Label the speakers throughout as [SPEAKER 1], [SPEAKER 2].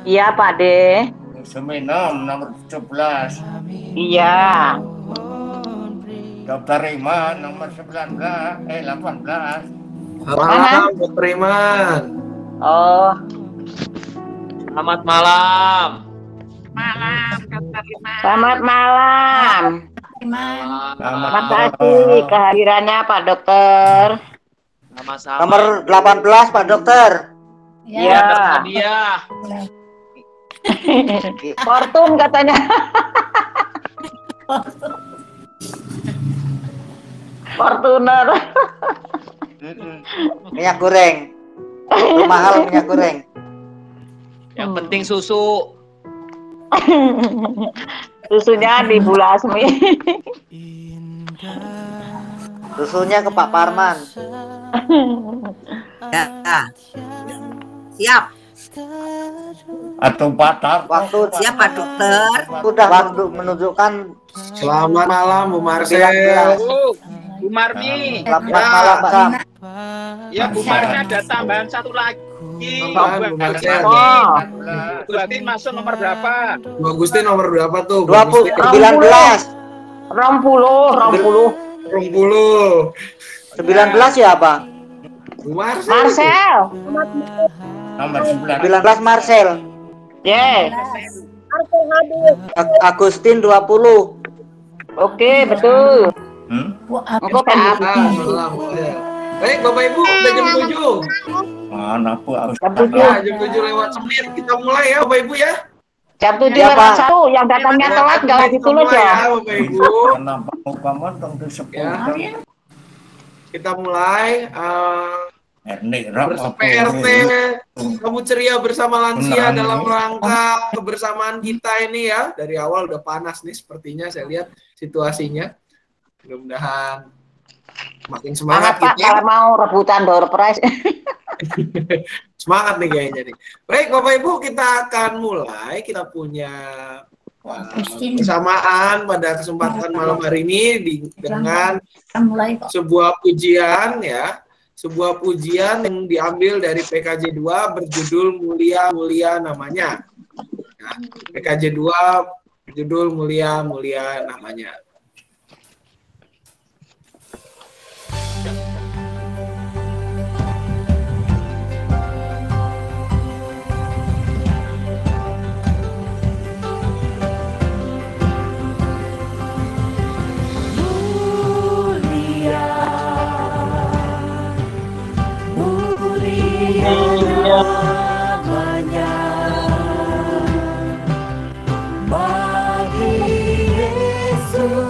[SPEAKER 1] Iya, Pak De.
[SPEAKER 2] Suminam nomor 17.
[SPEAKER 1] Iya.
[SPEAKER 2] Dokter Iman nomor 18.
[SPEAKER 3] Malam, Dokter Iman.
[SPEAKER 1] Oh.
[SPEAKER 4] Selamat malam.
[SPEAKER 1] Selamat malam. Terima kasih kehadirannya Pak Dokter.
[SPEAKER 4] Sama-sama.
[SPEAKER 5] Nomor 18 Pak Dokter.
[SPEAKER 1] Iya.
[SPEAKER 4] Hadiah.
[SPEAKER 1] Fortune katanya. Fortuner.
[SPEAKER 5] Minyak goreng. Itu mahal minyak goreng.
[SPEAKER 4] Yang penting susu.
[SPEAKER 1] Susunya di Bulasmi.
[SPEAKER 5] Susunya ke Pak Parman.
[SPEAKER 6] Ya. Siap.
[SPEAKER 2] Atau patah.
[SPEAKER 5] Waktu
[SPEAKER 6] Siap Pak Dokter.
[SPEAKER 5] sudah waktu menunjukkan
[SPEAKER 3] Selamat malam Bu Marcel.
[SPEAKER 5] 19.
[SPEAKER 4] Bu Marmi.
[SPEAKER 5] Selamat malam Pak Sam.
[SPEAKER 4] Ya Bu Marmi ada tambahan satu lagi.
[SPEAKER 3] Tambahan, Bu Marcel.
[SPEAKER 1] Oh.
[SPEAKER 4] Berarti masuk nomor berapa?
[SPEAKER 3] Bu Agustin nomor berapa tuh?
[SPEAKER 5] 20, 19.
[SPEAKER 1] 20.
[SPEAKER 3] 20.
[SPEAKER 5] 19 ya apa?
[SPEAKER 3] Bu Marcel.
[SPEAKER 1] Marcel.
[SPEAKER 2] Nomor 19.
[SPEAKER 5] 19 Marcel.
[SPEAKER 1] Yes.
[SPEAKER 5] Agustin 20.
[SPEAKER 1] Oke, betul. Engkau kan
[SPEAKER 3] Malam. Baik Bapak Ibu, udah jam 7.
[SPEAKER 2] Mana aku harus
[SPEAKER 1] Jam 7.
[SPEAKER 3] Ya, jam 7 lewat semenit. Kita mulai ya Bapak Ibu ya.
[SPEAKER 1] Jam 7
[SPEAKER 5] Ya,
[SPEAKER 1] lewat
[SPEAKER 5] Pak.
[SPEAKER 1] 1 yang datangnya telat nggak ditulis
[SPEAKER 3] Mulai
[SPEAKER 1] ya.
[SPEAKER 3] Bapak Ibu.
[SPEAKER 2] Kenapa muka motong di 10?
[SPEAKER 3] Ya. Kita mulai.
[SPEAKER 2] Nik rak apa?
[SPEAKER 3] PRT, kamu ceria bersama lansia
[SPEAKER 2] Benar.
[SPEAKER 3] dalam rangka kebersamaan kita ini ya. Dari awal udah panas nih sepertinya saya lihat situasinya. Mudah-mudahan makin semangat
[SPEAKER 1] Pak
[SPEAKER 3] kita.
[SPEAKER 1] kalau mau rebutan door prize.
[SPEAKER 3] Semangat nih kayaknya nih. Baik Bapak Ibu, kita akan mulai. Kita punya kesamaan pada kesempatan malam hari ini dengan sebuah pujian ya. Sebuah pujian yang diambil dari PKJ 2 berjudul Mulia Mulia namanya. Nah, PKJ 2 berjudul Mulia Mulia namanya.
[SPEAKER 7] Namanya bagi Yesus.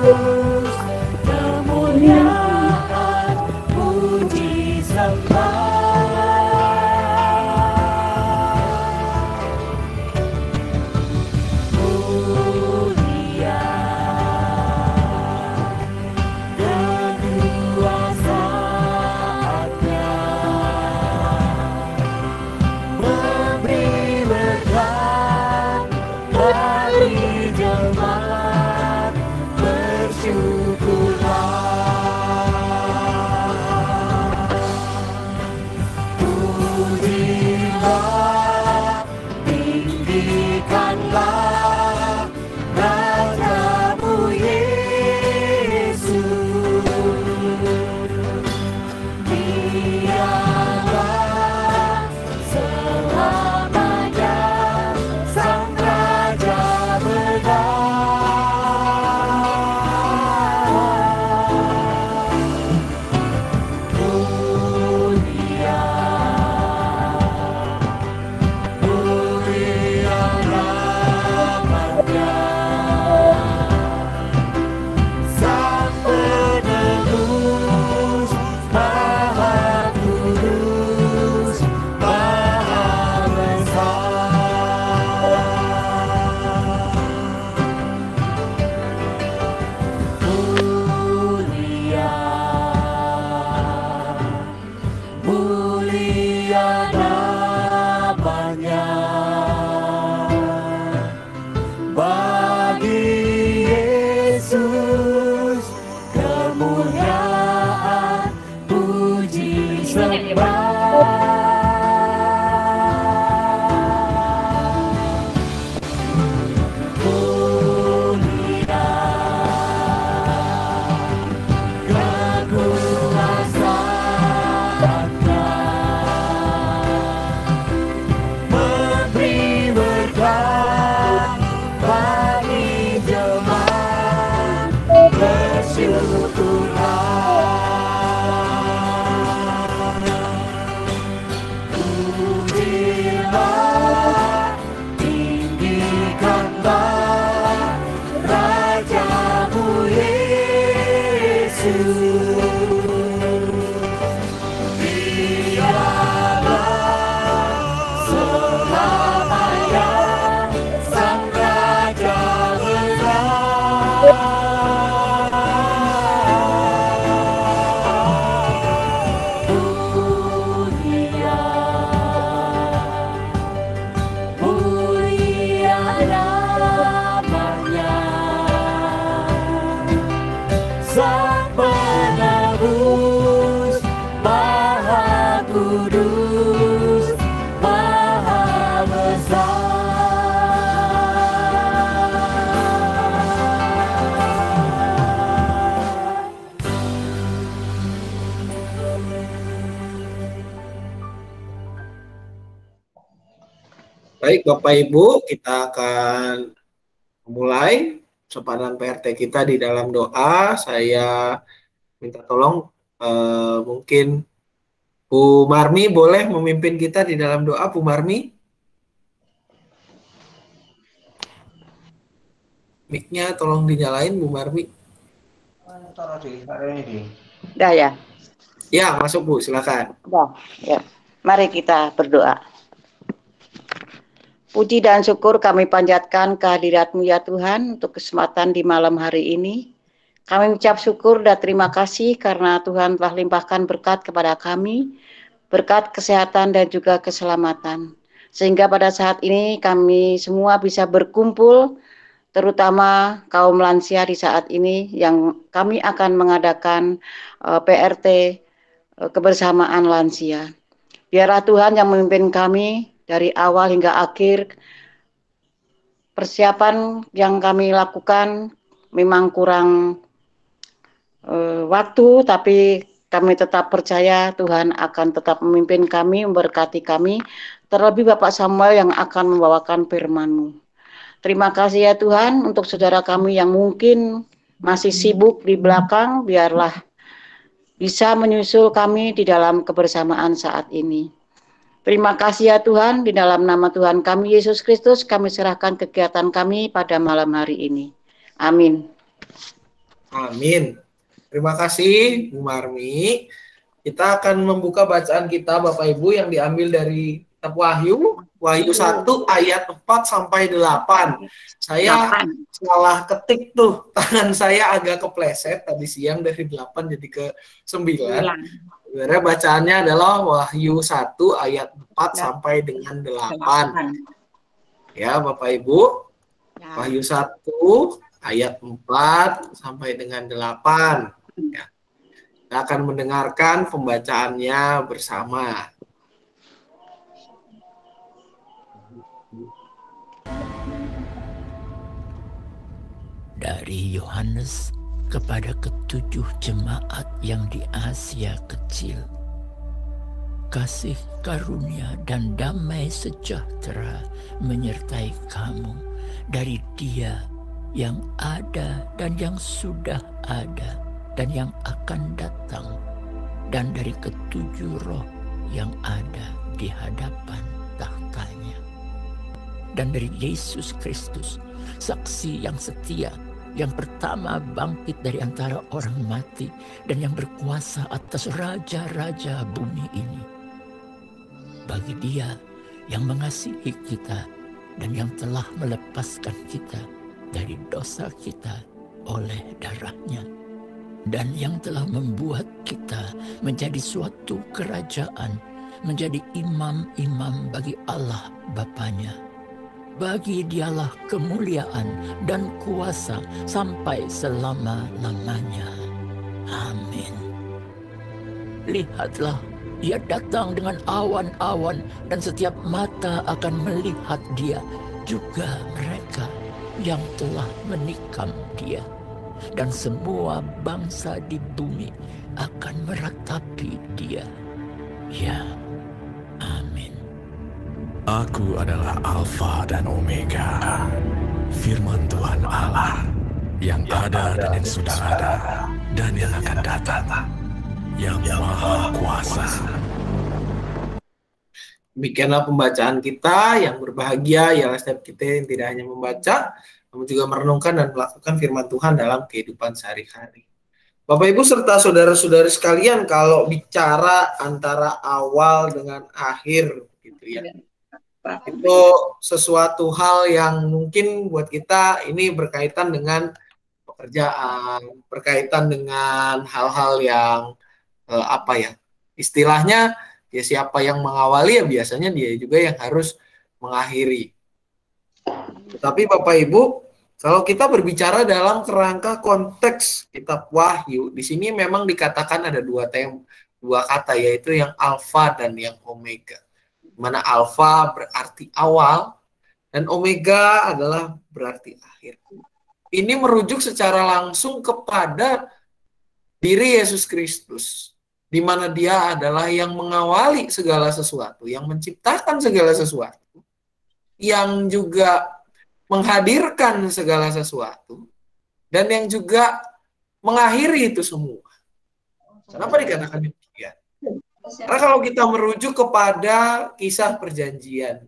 [SPEAKER 3] Baik, Bapak Ibu, kita akan memulai kesempatan PRT kita di dalam doa. Saya minta tolong mungkin Bu Marmi boleh memimpin kita di dalam doa, Bu Marmi. Mic-nya tolong dinyalain, Bu Marmi.
[SPEAKER 1] Udah ya?
[SPEAKER 3] Ya, masuk Bu, silakan.
[SPEAKER 1] Udah, ya. Mari kita berdoa. Puji dan syukur kami panjatkan kehadirat-Mu ya Tuhan untuk kesempatan di malam hari ini. Kami ucap syukur dan terima kasih karena Tuhan telah limpahkan berkat kepada kami, berkat kesehatan dan juga keselamatan. Sehingga pada saat ini kami semua bisa berkumpul, terutama kaum lansia di saat ini yang kami akan mengadakan PRT kebersamaan lansia. Biarlah Tuhan yang memimpin kami dari awal hingga akhir. Persiapan yang kami lakukan memang kurang waktu, tapi kami tetap percaya Tuhan akan tetap memimpin kami, memberkati kami, terlebih Bapak Samuel yang akan membawakan firman-Mu. Terima kasih ya Tuhan untuk saudara kami yang mungkin masih sibuk di belakang, biarlah bisa menyusul kami di dalam kebersamaan saat ini. Terima kasih ya Tuhan, di dalam nama Tuhan kami Yesus Kristus, kami serahkan kegiatan kami pada malam hari ini. Amin.
[SPEAKER 3] Amin. Terima kasih Bu Marmi. Kita akan membuka bacaan kita Bapak Ibu yang diambil dari kitab Wahyu 1 ayat 4 sampai 8. Saya salah ketik tuh, tangan saya agak kepleset tadi siang dari 8 jadi ke 9. Sebenarnya bacaannya adalah Wahyu 1 ayat 4 sampai dengan 8. Ya Bapak Ibu, Wahyu 1 ayat 4 sampai dengan 8. Ya. Kita akan mendengarkan pembacaannya bersama.
[SPEAKER 7] Dari Yohanes kepada ketujuh jemaat yang di Asia Kecil. Kasih karunia dan damai sejahtera menyertai kamu dari Dia yang ada dan yang sudah ada dan yang akan datang, dan dari ketujuh roh yang ada di hadapan tahtanya, dan dari Yesus Kristus, saksi yang setia, yang pertama bangkit dari antara orang mati dan yang berkuasa atas raja-raja bumi ini. Bagi Dia yang mengasihi kita dan yang telah melepaskan kita dari dosa kita oleh darah-Nya, dan yang telah membuat kita menjadi suatu kerajaan, menjadi imam-imam bagi Allah Bapa-Nya. Bagi Dialah kemuliaan dan kuasa sampai selama-lamanya. Amin. Lihatlah, Ia datang dengan awan-awan dan setiap mata akan melihat Dia, juga mereka yang telah menikam Dia. Dan semua bangsa di bumi akan meratapi Dia. Ya, amin.
[SPEAKER 8] Aku adalah Alfa dan Omega, firman Tuhan Allah, yang ada dan yang sudah ada, dan yang akan datang, yang Maha Kuasa.
[SPEAKER 3] Demikianlah pembacaan kita. Yang berbahagia ialah setiap kita yang tidak hanya membaca, namun juga merenungkan dan melakukan firman Tuhan dalam kehidupan sehari-hari. Bapak Ibu serta saudara-saudara sekalian, kalau bicara antara awal dengan akhir gitu ya, itu sesuatu hal yang mungkin buat kita ini berkaitan dengan pekerjaan, berkaitan dengan hal-hal yang istilahnya ya, siapa yang mengawali ya biasanya dia juga yang harus mengakhiri. Tetapi Bapak Ibu, kalau kita berbicara dalam kerangka konteks kitab Wahyu, di sini memang dikatakan ada dua kata, yaitu yang alfa dan yang omega. Mana alfa berarti awal dan omega adalah berarti akhir. Ini merujuk secara langsung kepada diri Yesus Kristus, di mana Dia adalah yang mengawali segala sesuatu, yang menciptakan segala sesuatu. yang juga menghadirkan segala sesuatu, dan yang juga mengakhiri itu semua. Kenapa dikatakan demikian? Karena kalau kita merujuk kepada kisah perjanjian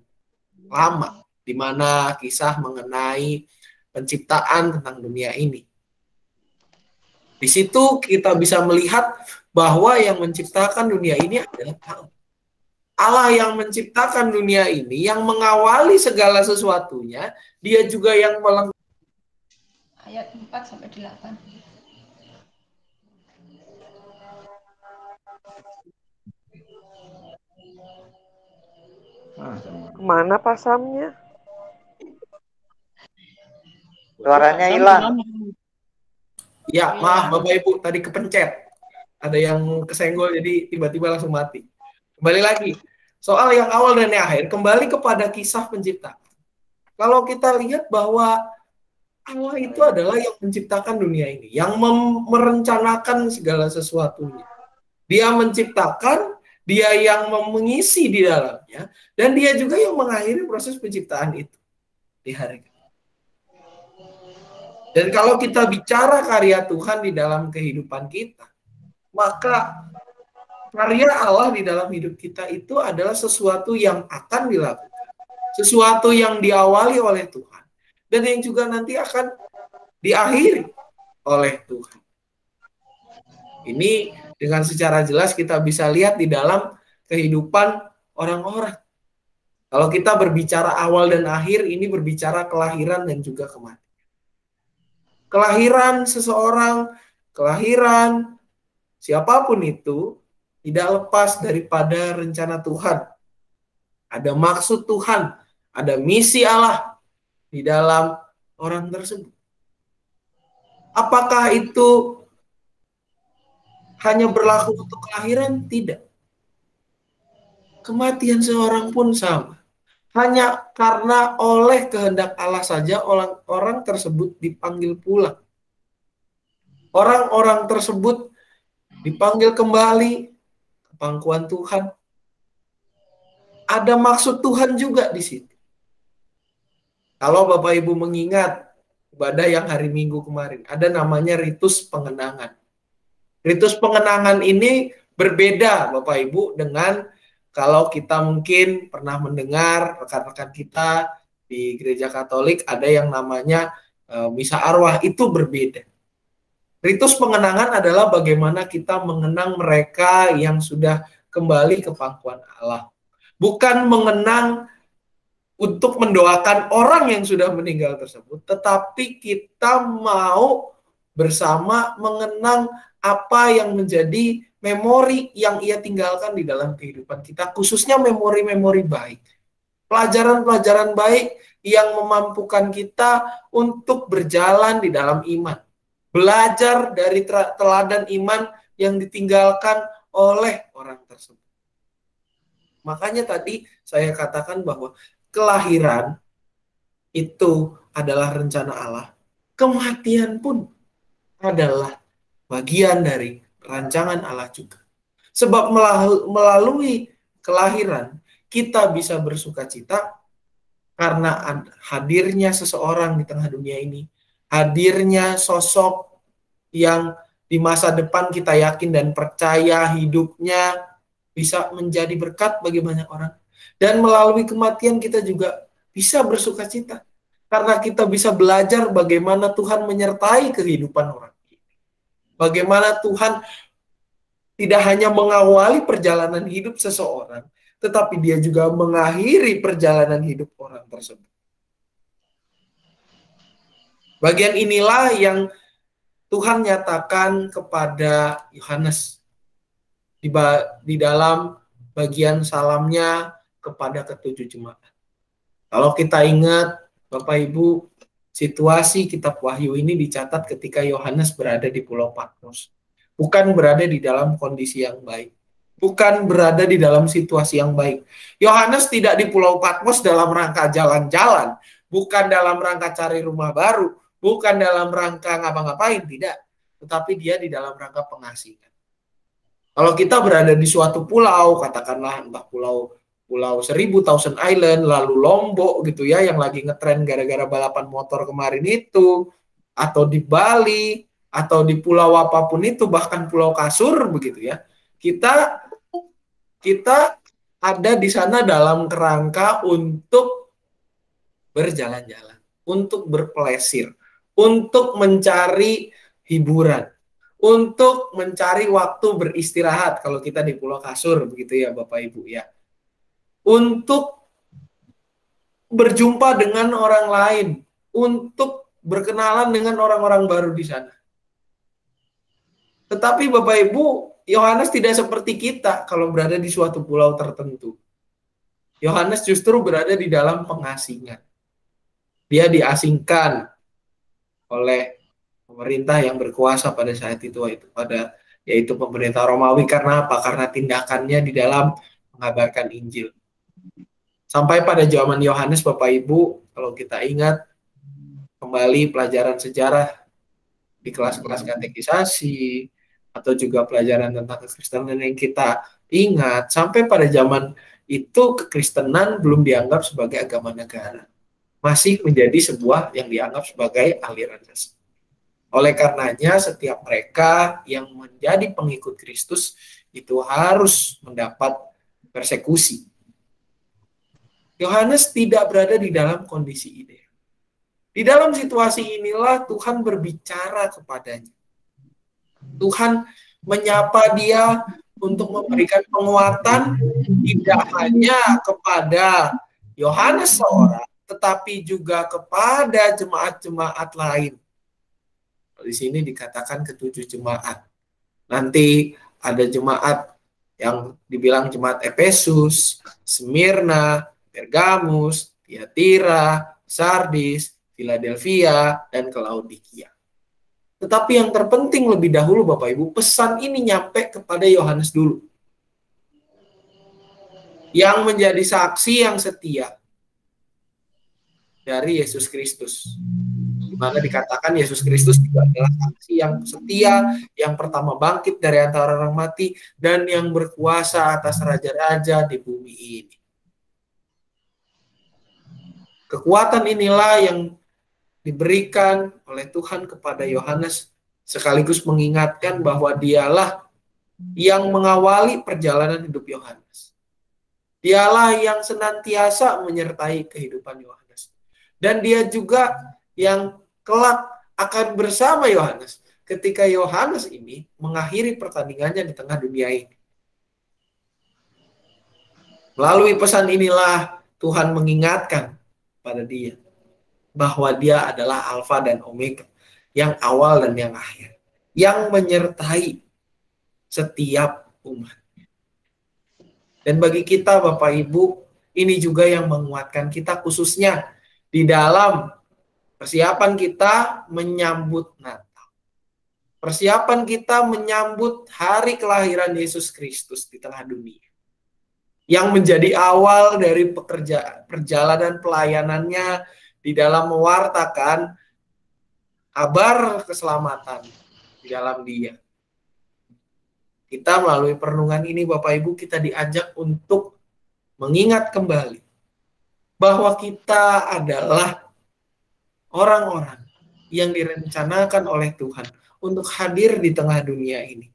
[SPEAKER 3] lama, di mana kisah mengenai penciptaan tentang dunia ini, di situ kita bisa melihat bahwa yang menciptakan dunia ini adalah Allah. Allah yang menciptakan dunia ini, yang mengawali segala sesuatunya, dia juga yang melengkapi.
[SPEAKER 9] Ayat 4-8.
[SPEAKER 10] Kemana pasamnya?
[SPEAKER 5] Suaranya hilang.
[SPEAKER 3] Ya, maaf Bapak Ibu, tadi kepencet. Ada yang kesenggol, jadi tiba-tiba langsung mati. Kembali lagi, soal yang awal dan yang akhir, kembali kepada kisah penciptaan. Kalau kita lihat bahwa Allah itu adalah yang menciptakan dunia ini, yang merencanakan segala sesuatunya. Dia menciptakan, dia yang mengisi di dalamnya, dan dia juga yang mengakhiri proses penciptaan itu di hari ini. Dan kalau kita bicara karya Tuhan di dalam kehidupan kita, maka karya Allah di dalam hidup kita itu adalah sesuatu yang akan dilakukan, sesuatu yang diawali oleh Tuhan, dan yang juga nanti akan diakhiri oleh Tuhan. Ini dengan secara jelas kita bisa lihat di dalam kehidupan orang-orang. Kalau kita berbicara awal dan akhir, ini berbicara kelahiran dan juga kematian. Kelahiran seseorang, kelahiran siapapun itu tidak lepas daripada rencana Tuhan. Ada maksud Tuhan, ada misi Allah di dalam orang tersebut. Apakah itu hanya berlaku untuk kelahiran? Tidak. Kematian seorang pun sama. Hanya karena oleh kehendak Allah saja orang tersebut dipanggil pulang. Orang-orang tersebut dipanggil kembali ke pangkuan Tuhan. Ada maksud Tuhan juga di situ. Kalau Bapak Ibu mengingat ibadah yang hari Minggu kemarin, ada namanya ritus pengenangan. Ritus pengenangan ini berbeda Bapak Ibu dengan kalau kita mungkin pernah mendengar rekan-rekan kita di gereja Katolik ada yang namanya misa arwah, itu berbeda. Ritus pengenangan adalah bagaimana kita mengenang mereka yang sudah kembali ke pangkuan Allah. Bukan mengenang untuk mendoakan orang yang sudah meninggal tersebut, tetapi kita mau bersama mengenang apa yang menjadi memori yang ia tinggalkan di dalam kehidupan kita, khususnya memori-memori baik. Pelajaran-pelajaran baik yang memampukan kita untuk berjalan di dalam iman. Belajar dari teladan iman yang ditinggalkan oleh orang tersebut. Makanya tadi saya katakan bahwa kelahiran itu adalah rencana Allah. Kematian pun adalah bagian dari rancangan Allah juga. Sebab melalui kelahiran kita bisa bersuka cita karena hadirnya seseorang di tengah dunia ini, hadirnya sosok yang di masa depan kita yakin dan percaya hidupnya bisa menjadi berkat bagi banyak orang. Dan melalui kematian kita juga bisa bersuka cita karena kita bisa belajar bagaimana Tuhan menyertai kehidupan orang. Bagaimana Tuhan tidak hanya mengawali perjalanan hidup seseorang, tetapi dia juga mengakhiri perjalanan hidup orang tersebut. Bagian inilah yang Tuhan nyatakan kepada Yohanes di dalam bagian salamnya kepada ketujuh jemaat. Kalau kita ingat, Bapak Ibu, situasi kitab Wahyu ini dicatat ketika Yohanes berada di Pulau Patmos. Bukan berada di dalam kondisi yang baik. Bukan berada di dalam situasi yang baik. Yohanes tidak di Pulau Patmos dalam rangka jalan-jalan. Bukan dalam rangka cari rumah baru. Bukan dalam rangka ngapa-ngapain. Tidak. Tetapi dia di dalam rangka pengasihan. Kalau kita berada di suatu pulau, katakanlah entah pulau Pulau Seribu, Thousand Island, lalu Lombok gitu ya, yang lagi ngetren gara-gara balapan motor kemarin itu, atau di Bali, atau di pulau apapun itu, bahkan Pulau Kasur begitu ya. Kita ada di sana dalam kerangka untuk berjalan-jalan, untuk berpelesir, untuk mencari hiburan, untuk mencari waktu beristirahat kalau kita di Pulau Kasur begitu ya Bapak Ibu ya. Untuk berjumpa dengan orang lain, untuk berkenalan dengan orang-orang baru di sana. Tetapi Bapak Ibu, Yohanes tidak seperti kita kalau berada di suatu pulau tertentu. Yohanes justru berada di dalam pengasingan. Dia diasingkan oleh pemerintah yang berkuasa pada saat itu, yaitu pemerintah Romawi. Karena apa? Karena tindakannya di dalam mengabarkan Injil. Sampai pada zaman Yohanes, Bapak Ibu, kalau kita ingat kembali pelajaran sejarah di kelas-kelas katekisasi, atau juga pelajaran tentang kekristenan yang kita ingat, sampai pada zaman itu kekristenan belum dianggap sebagai agama negara. Masih menjadi sebuah yang dianggap sebagai aliran sesat. Oleh karenanya, setiap mereka yang menjadi pengikut Kristus itu harus mendapat persekusi. Yohanes tidak berada di dalam kondisi ideal. Di dalam situasi inilah Tuhan berbicara kepadanya. Tuhan menyapa dia untuk memberikan penguatan tidak hanya kepada Yohanes seorang, tetapi juga kepada jemaat-jemaat lain. Di sini dikatakan ke-7 jemaat. Nanti ada jemaat yang dibilang jemaat Efesus, Smyrna, Pergamus, Tiatira, Sardis, Philadelphia, dan ke Laodikia. Tetapi yang terpenting lebih dahulu Bapak Ibu, pesan ini nyampe kepada Yohanes dulu. Yang menjadi saksi yang setia dari Yesus Kristus. Di mana dikatakan Yesus Kristus juga adalah saksi yang setia, yang pertama bangkit dari antara orang mati, dan yang berkuasa atas raja-raja di bumi ini. Kekuatan inilah yang diberikan oleh Tuhan kepada Yohanes, sekaligus mengingatkan bahwa dialah yang mengawali perjalanan hidup Yohanes. Dialah yang senantiasa menyertai kehidupan Yohanes. Dan dia juga yang kelak akan bersama Yohanes ketika Yohanes ini mengakhiri pertandingannya di tengah dunia ini. Melalui pesan inilah Tuhan mengingatkan pada dia bahwa dia adalah Alfa dan Omega, yang awal dan yang akhir, yang menyertai setiap umat. Dan bagi kita Bapak Ibu, ini juga yang menguatkan kita khususnya di dalam persiapan kita menyambut Natal. Persiapan kita menyambut hari kelahiran Yesus Kristus di tengah dunia. Yang menjadi awal dari perjalanan pelayanannya di dalam mewartakan kabar keselamatan di dalam dia. Kita melalui perenungan ini Bapak Ibu, kita diajak untuk mengingat kembali bahwa kita adalah orang-orang yang direncanakan oleh Tuhan untuk hadir di tengah dunia ini.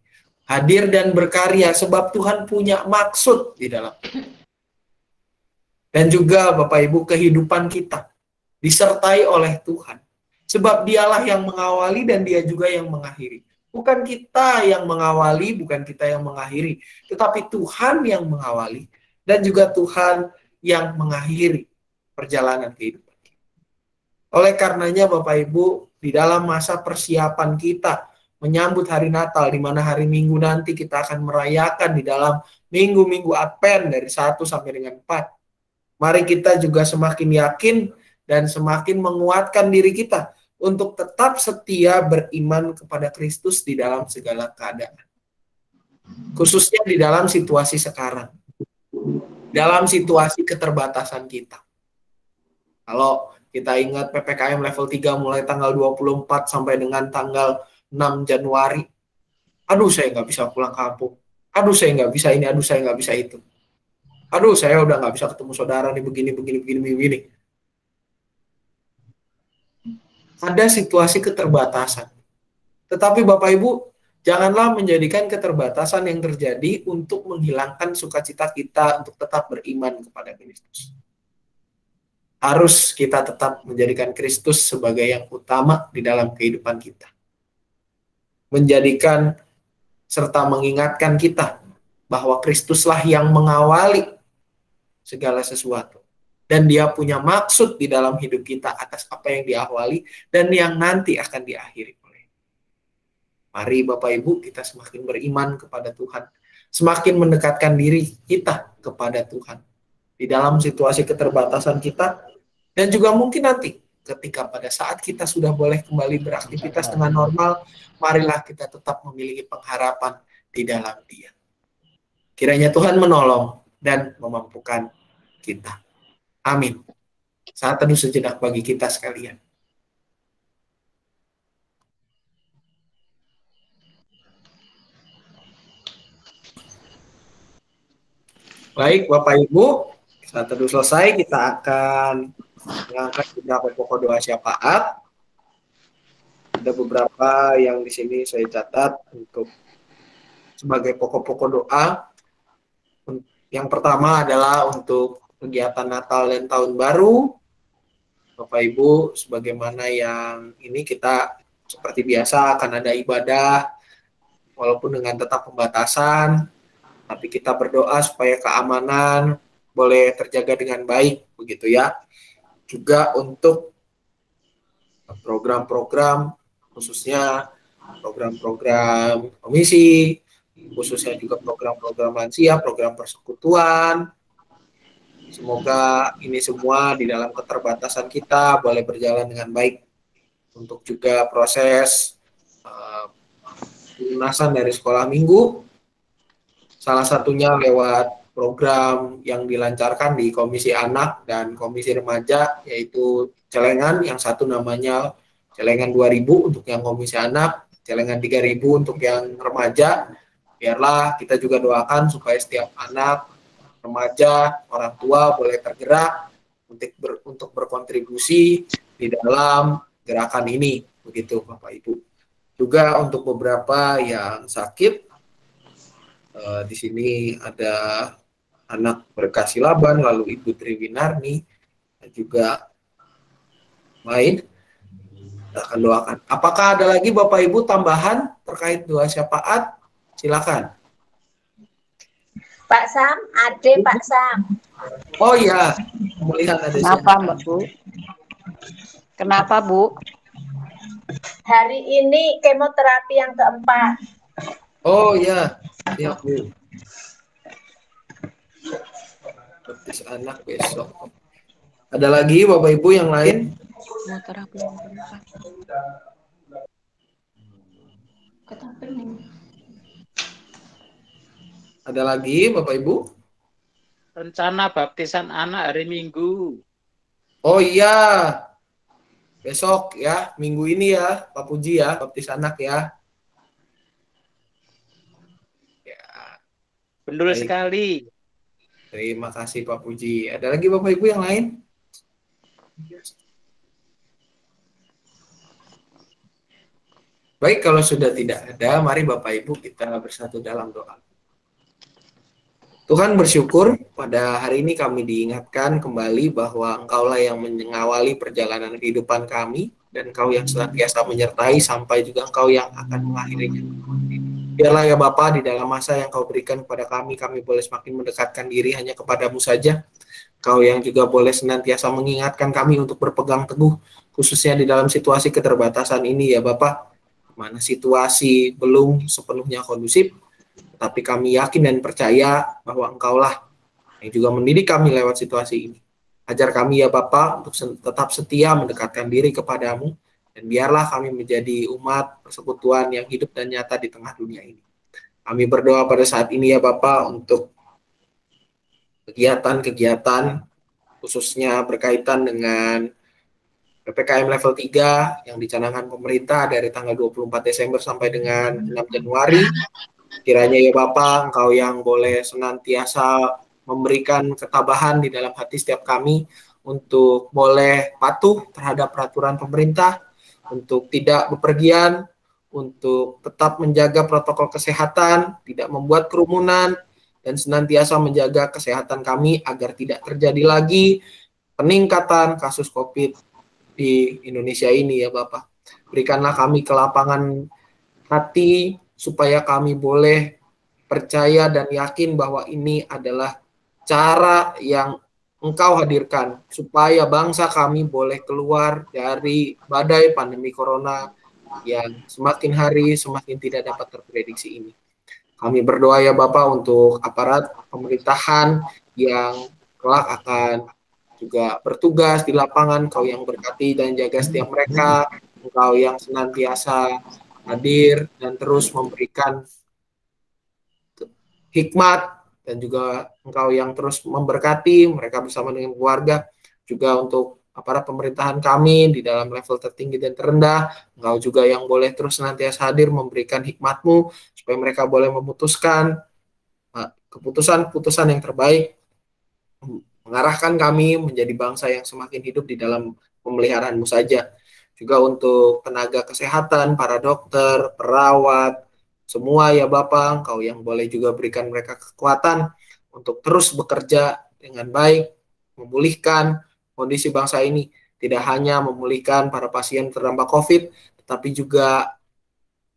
[SPEAKER 3] Hadir dan berkarya sebab Tuhan punya maksud di dalam. Dan juga Bapak Ibu, kehidupan kita disertai oleh Tuhan. Sebab dialah yang mengawali dan dia juga yang mengakhiri. Bukan kita yang mengawali, bukan kita yang mengakhiri. Tetapi Tuhan yang mengawali dan juga Tuhan yang mengakhiri perjalanan kehidupan kita. Oleh karenanya Bapak Ibu, di dalam masa persiapan kita menyambut hari Natal, di mana hari Minggu nanti kita akan merayakan di dalam minggu-minggu Advent dari 1 sampai dengan 4. Mari kita juga semakin yakin dan semakin menguatkan diri kita untuk tetap setia beriman kepada Kristus di dalam segala keadaan. Khususnya di dalam situasi sekarang. Dalam situasi keterbatasan kita. Kalau kita ingat PPKM level 3 mulai tanggal 24 sampai dengan tanggal 6 Januari. Aduh, saya nggak bisa pulang kampung. Aduh, saya nggak bisa ini, aduh, saya nggak bisa itu. Aduh, saya udah nggak bisa ketemu saudara nih, begini. Ada situasi keterbatasan. Tetapi Bapak Ibu, janganlah menjadikan keterbatasan yang terjadi untuk menghilangkan sukacita kita untuk tetap beriman kepada Kristus. Harus kita tetap menjadikan Kristus sebagai yang utama di dalam kehidupan kita. Menjadikan serta mengingatkan kita bahwa Kristuslah yang mengawali segala sesuatu. Dan dia punya maksud di dalam hidup kita atas apa yang diawali dan yang nanti akan diakhiri. Mari Bapak Ibu kita semakin beriman kepada Tuhan. Semakin mendekatkan diri kita kepada Tuhan. Di dalam situasi keterbatasan kita. Dan juga mungkin nanti ketika pada saat kita sudah boleh kembali beraktivitas dengan normal. Marilah kita tetap memiliki pengharapan di dalam Dia. Kiranya Tuhan menolong dan memampukan kita. Amin. Saat teduh sejenak bagi kita sekalian. Baik, Bapak Ibu, saat teduh selesai, kita akan mengangkat beberapa pokok doa syafaat. Ada beberapa yang di sini saya catat untuk sebagai pokok-pokok doa. Yang pertama adalah untuk kegiatan Natal dan Tahun Baru. Bapak Ibu, sebagaimana yang ini kita seperti biasa akan ada ibadah, walaupun dengan tetap pembatasan, tapi kita berdoa supaya keamanan boleh terjaga dengan baik, begitu ya. Juga untuk program-program, khususnya program-program komisi, khususnya juga program-program lansia, program persekutuan. Semoga ini semua di dalam keterbatasan kita boleh berjalan dengan baik. Untuk juga proses pelunasan dari sekolah minggu, salah satunya lewat program yang dilancarkan di Komisi Anak dan Komisi Remaja, yaitu celengan, yang satu namanya celengan 2000 untuk yang Komisi Anak, celengan 3000 untuk yang remaja. Biarlah kita juga doakan supaya setiap anak, remaja, orang tua boleh tergerak untuk berkontribusi di dalam gerakan ini, begitu Bapak Ibu. Juga untuk beberapa yang sakit, di sini ada anak Berkasi Laban, lalu Ibu Triwinarni, dan juga lain. Kita akan doakan. Apakah ada lagi Bapak Ibu tambahan terkait doa syafaat? Silakan.
[SPEAKER 11] Pak Sam, Ade Pak Sam.
[SPEAKER 3] Oh iya, melihat ada.
[SPEAKER 1] Kenapa Mbak Bu? Kenapa Bu?
[SPEAKER 11] Hari ini kemoterapi yang keempat.
[SPEAKER 3] Oh iya, ya Bu. Baptis anak besok. Ada lagi Bapak Ibu yang lain?
[SPEAKER 1] Kemoterapi yang keempat.
[SPEAKER 3] Ada lagi Bapak Ibu?
[SPEAKER 4] Rencana baptisan anak hari Minggu.
[SPEAKER 3] Oh iya, besok ya, minggu ini ya, Pak Puji ya, baptis anak ya.
[SPEAKER 4] Benar
[SPEAKER 3] Baik.
[SPEAKER 4] sekali.
[SPEAKER 3] Terima kasih Pak Puji. Ada lagi Bapak Ibu yang lain? Baik, kalau sudah tidak ada, mari Bapak Ibu kita bersatu dalam doa. Tuhan bersyukur pada hari ini kami diingatkan kembali bahwa Engkaulah yang mengawali perjalanan kehidupan kami dan Engkau yang senantiasa menyertai sampai juga Engkau yang akan mengakhirinya. Biarlah ya Bapa, di dalam masa yang Kau berikan kepada kami boleh semakin mendekatkan diri hanya kepadamu saja. Kau yang juga boleh senantiasa mengingatkan kami untuk berpegang teguh, khususnya di dalam situasi keterbatasan ini ya Bapa, mana situasi belum sepenuhnya kondusif, tetapi kami yakin dan percaya bahwa Engkaulah yang juga mendidik kami lewat situasi ini. Ajar kami ya Bapa untuk tetap setia mendekatkan diri kepadamu, dan biarlah kami menjadi umat persekutuan yang hidup dan nyata di tengah dunia ini. Kami berdoa pada saat ini ya Bapa untuk kegiatan-kegiatan khususnya berkaitan dengan PPKM level 3 yang dicanangkan pemerintah dari tanggal 24 Desember sampai dengan 6 Januari. Kiranya ya Bapa, Engkau yang boleh senantiasa memberikan ketabahan di dalam hati setiap kami untuk boleh patuh terhadap peraturan pemerintah, untuk tidak bepergian, untuk tetap menjaga protokol kesehatan, tidak membuat kerumunan, dan senantiasa menjaga kesehatan kami agar tidak terjadi lagi peningkatan kasus COVID di Indonesia ini ya Bapak. Berikanlah kami kelapangan hati supaya kami boleh percaya dan yakin bahwa ini adalah cara yang Engkau hadirkan supaya bangsa kami boleh keluar dari badai pandemi corona yang semakin hari semakin tidak dapat terprediksi ini. Kami berdoa ya Bapak untuk aparat pemerintahan yang kelak akan juga bertugas di lapangan, Engkau yang berkati dan jaga setiap mereka, Engkau yang senantiasa hadir dan terus memberikan hikmat, dan juga Engkau yang terus memberkati mereka bersama dengan keluarga. Juga untuk aparat pemerintahan kami di dalam level tertinggi dan terendah, Engkau juga yang boleh terus senantiasa hadir memberikan hikmat-Mu supaya mereka boleh memutuskan keputusan-keputusan yang terbaik, mengarahkan kami menjadi bangsa yang semakin hidup di dalam pemeliharaan-Mu saja. Juga untuk tenaga kesehatan, para dokter, perawat, semua ya Bapak, Engkau yang boleh juga berikan mereka kekuatan untuk terus bekerja dengan baik, memulihkan kondisi bangsa ini. Tidak hanya memulihkan para pasien terdampak COVID, tetapi juga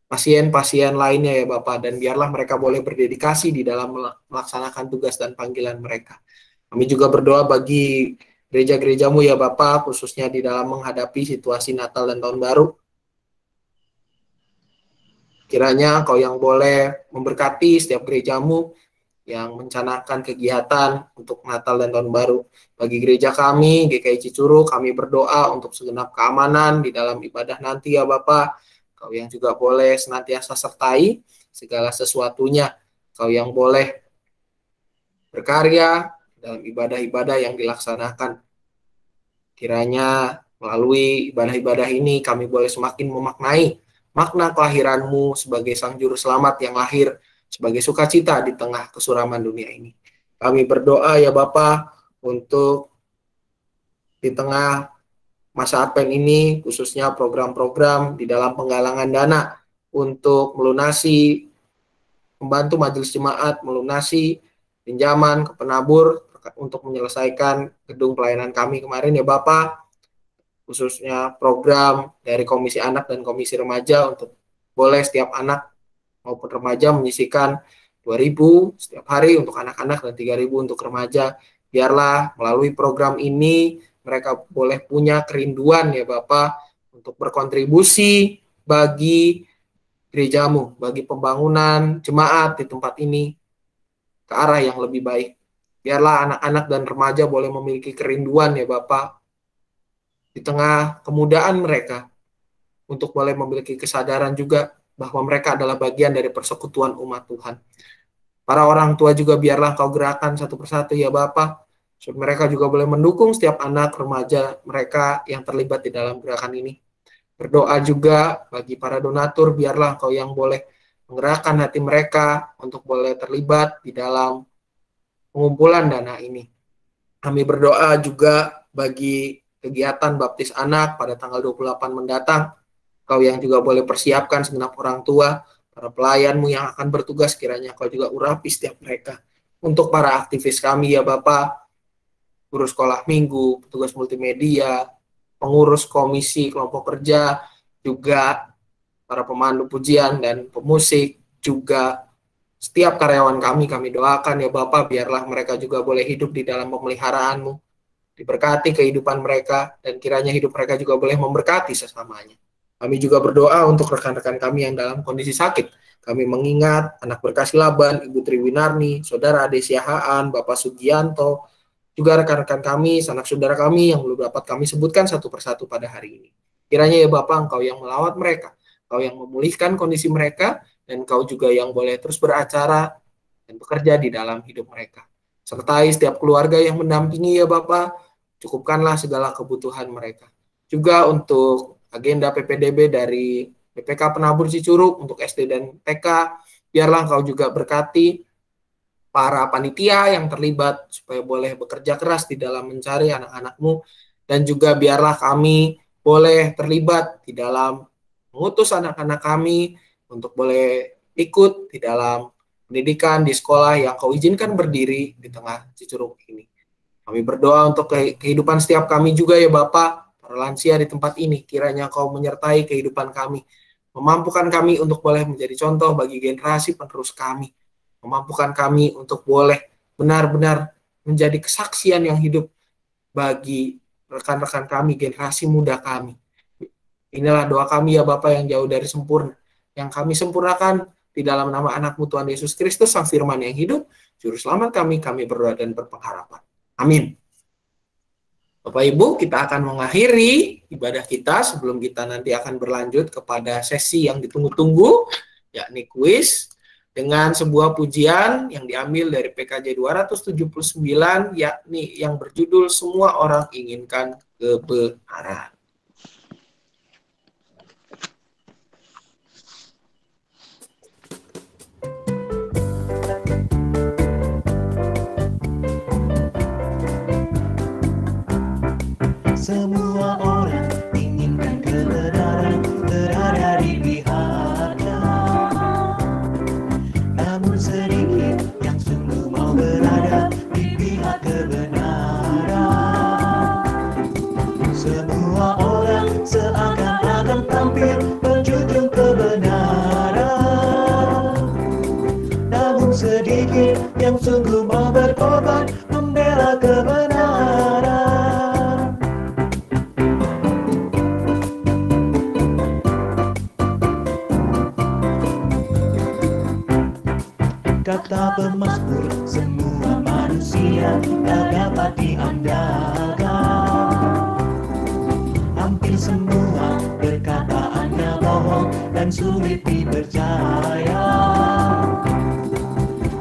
[SPEAKER 3] pasien-pasien lainnya ya Bapak. Dan biarlah mereka boleh berdedikasi di dalam melaksanakan tugas dan panggilan mereka. Kami juga berdoa bagi gereja-gereja-Mu ya Bapak, khususnya di dalam menghadapi situasi Natal dan Tahun Baru. Kiranya Engkau yang boleh memberkati setiap gereja-Mu yang mencanangkan kegiatan untuk Natal dan Tahun Baru. Bagi gereja kami, GKI Cicurug, kami berdoa untuk segenap keamanan di dalam ibadah nanti ya Bapak. Engkau yang juga boleh senantiasa sertai segala sesuatunya. Engkau yang boleh berkarya dalam ibadah-ibadah yang dilaksanakan. Kiranya melalui ibadah-ibadah ini kami boleh semakin memaknai makna kelahiran-Mu sebagai Sang Juru Selamat yang lahir sebagai sukacita di tengah kesuraman dunia ini. Kami berdoa ya Bapa untuk di tengah masa Advent ini, khususnya program-program di dalam penggalangan dana untuk melunasi, membantu majelis jemaat melunasi pinjaman ke penabur untuk menyelesaikan gedung pelayanan kami kemarin ya Bapak, khususnya program dari Komisi Anak dan Komisi Remaja untuk boleh setiap anak maupun remaja menyisihkan 2.000 setiap hari untuk anak-anak dan 3.000 untuk remaja. Biarlah melalui program ini mereka boleh punya kerinduan ya Bapak untuk berkontribusi bagi gereja-Mu, bagi pembangunan jemaat di tempat ini ke arah yang lebih baik. Biarlah anak-anak dan remaja boleh memiliki kerinduan ya Bapak di tengah kemudaan mereka untuk boleh memiliki kesadaran juga bahwa mereka adalah bagian dari persekutuan umat Tuhan. Para orang tua juga biarlah Kau gerakan satu persatu ya Bapak, supaya mereka juga boleh mendukung setiap anak remaja mereka yang terlibat di dalam gerakan ini. Berdoa juga bagi para donatur, biarlah Kau yang boleh menggerakkan hati mereka untuk boleh terlibat di dalam pengumpulan dana ini. Kami berdoa juga bagi kegiatan baptis anak pada tanggal 28 mendatang. Kau yang juga boleh persiapkan segenap orang tua, para pelayan-Mu yang akan bertugas, kiranya Kau juga urapi setiap mereka. Untuk para aktivis kami ya Bapak, guru sekolah minggu, petugas multimedia, pengurus komisi kelompok kerja, juga para pemandu pujian dan pemusik, juga setiap karyawan kami doakan ya Bapak, biarlah mereka juga boleh hidup di dalam pemeliharaan-Mu, diberkati kehidupan mereka, dan kiranya hidup mereka juga boleh memberkati sesamanya. Kami juga berdoa untuk rekan-rekan kami yang dalam kondisi sakit. Kami mengingat anak Berkasih Laban, Ibu Triwinarni, Saudara Ade Siahaan, Bapak Sugianto, juga rekan-rekan kami, sanak saudara kami yang belum dapat kami sebutkan satu persatu pada hari ini. Kiranya ya Bapak, Engkau yang melawat mereka, Engkau yang memulihkan kondisi mereka, dan Engkau juga yang boleh terus beracara dan bekerja di dalam hidup mereka. Sertai setiap keluarga yang mendampingi ya Bapak, cukupkanlah segala kebutuhan mereka. Juga untuk agenda PPDB dari BPK Penabur Cicurug untuk SD dan TK, biarlah Engkau juga berkati para panitia yang terlibat supaya boleh bekerja keras di dalam mencari anak-anakmu, dan juga biarlah kami boleh terlibat di dalam mengutus anak-anak kami untuk boleh ikut di dalam pendidikan di sekolah yang Kau izinkan berdiri di tengah Cicurug ini. Kami berdoa untuk kehidupan setiap kami juga ya Bapa, para lansia di tempat ini, kiranya Kau menyertai kehidupan kami, memampukan kami untuk boleh menjadi contoh bagi generasi penerus kami, memampukan kami untuk boleh benar-benar menjadi kesaksian yang hidup bagi rekan-rekan kami, generasi muda kami. Inilah doa kami ya Bapa yang jauh dari sempurna, yang kami sempurnakan di dalam nama anak-Mu Tuhan Yesus Kristus, Sang Firman yang hidup, Juru Selamat kami berdoa dan berpengharapan. Amin. Bapak Ibu, kita akan mengakhiri ibadah kita sebelum kita nanti akan berlanjut kepada sesi yang ditunggu-tunggu, yakni kuis, dengan sebuah pujian yang diambil dari PKJ 279, yakni yang berjudul Semua Orang Inginkan Kebenaran.
[SPEAKER 12] Semua orang inginkan kebenaran berada di pihaknya, namun sedikit yang sungguh mau berada di pihak kebenaran. Semua orang seakan-akan tampil menjunjung kebenaran, namun sedikit yang sungguh mau berkorban membela kebenaran. Kata pemazmur, semua manusia tak dapat diandalkan. Hampir semua perkataannya bohong dan sulit dipercaya.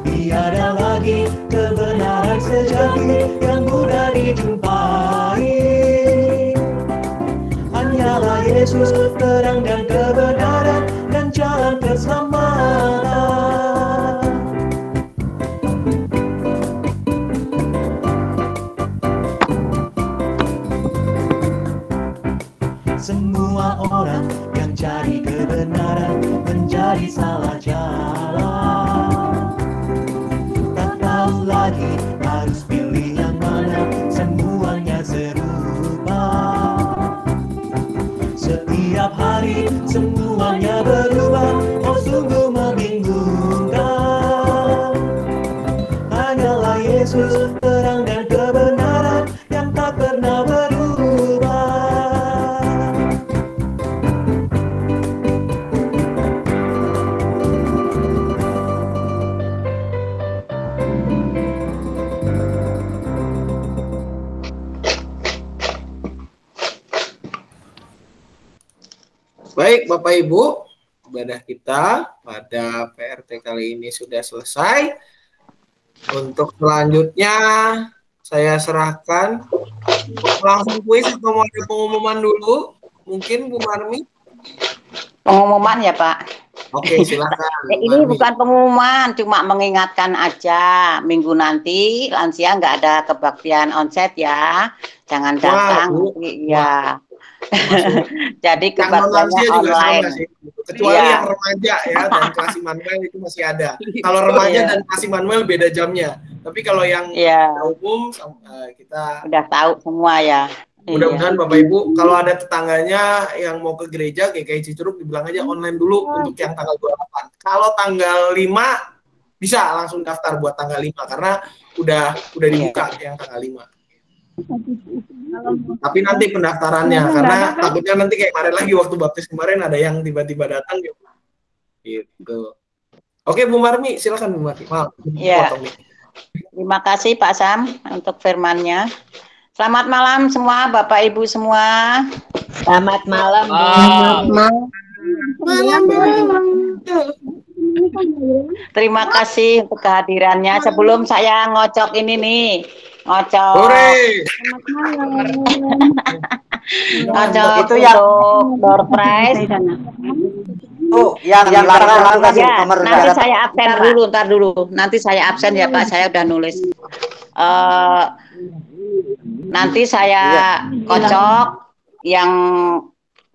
[SPEAKER 12] Tiada lagi kebenaran sejati yang mudah dijumpai. Hanyalah Yesus, terang dan kebenaran dan jalan keselamatan. Semua orang yang cari kebenaran menjadi salah jalan. Tak tahu lagi harus pilih yang mana, semuanya serupa. Setiap hari semuanya berubah, oh sungguh membingungkan. Hanyalah Yesus, terang dan kebenaran yang tak pernah berubah.
[SPEAKER 3] Baik Bapak Ibu, ibadah kita pada PRT kali ini sudah selesai. Untuk selanjutnya saya serahkan langsung kuis atau mau ada pengumuman dulu? Mungkin Bu Marmi?
[SPEAKER 1] Pengumuman ya Pak.
[SPEAKER 3] Oke, silakan.
[SPEAKER 1] Ini bukan pengumuman, cuma mengingatkan aja. Minggu nanti lansia nggak ada kebaktian onset ya. Jangan datang. Iya. Jadi kebaktiannya online.
[SPEAKER 3] Kecuali yang remaja ya dan kelas Immanuel itu masih ada. Kalau remaja dan kelas Immanuel beda jamnya. Tapi kalau yang umum kita
[SPEAKER 1] udah tahu semua ya.
[SPEAKER 3] Mudah-mudahan Bapak Ibu kalau ada tetangganya yang mau ke gereja GKI Cicurug dibilang aja online dulu untuk yang tanggal 28. Kalau tanggal 5 bisa langsung daftar buat tanggal 5 karena udah dibuka yang tanggal 5. Tapi nanti pendaftarannya karena takutnya nanti kayak kemarin lagi waktu baptis kemarin ada yang tiba-tiba datang gitu. Oke Bu Marmi, silakan Bu Marmi. Maaf.
[SPEAKER 1] Iya. Terima kasih Pak Sam untuk firman-Nya. Selamat malam semua Bapak Ibu semua.
[SPEAKER 11] Selamat malam.
[SPEAKER 1] Terima kasih untuk kehadirannya. Sebelum saya ngocok ini nih, ngocok itu yang door prize.
[SPEAKER 5] Oh, yang larang kasih
[SPEAKER 1] Ya,
[SPEAKER 5] nomor
[SPEAKER 1] nanti saya absen dulu, ntar dulu. Nanti saya absen ya Pak, saya udah nulis. Nanti saya kocok yang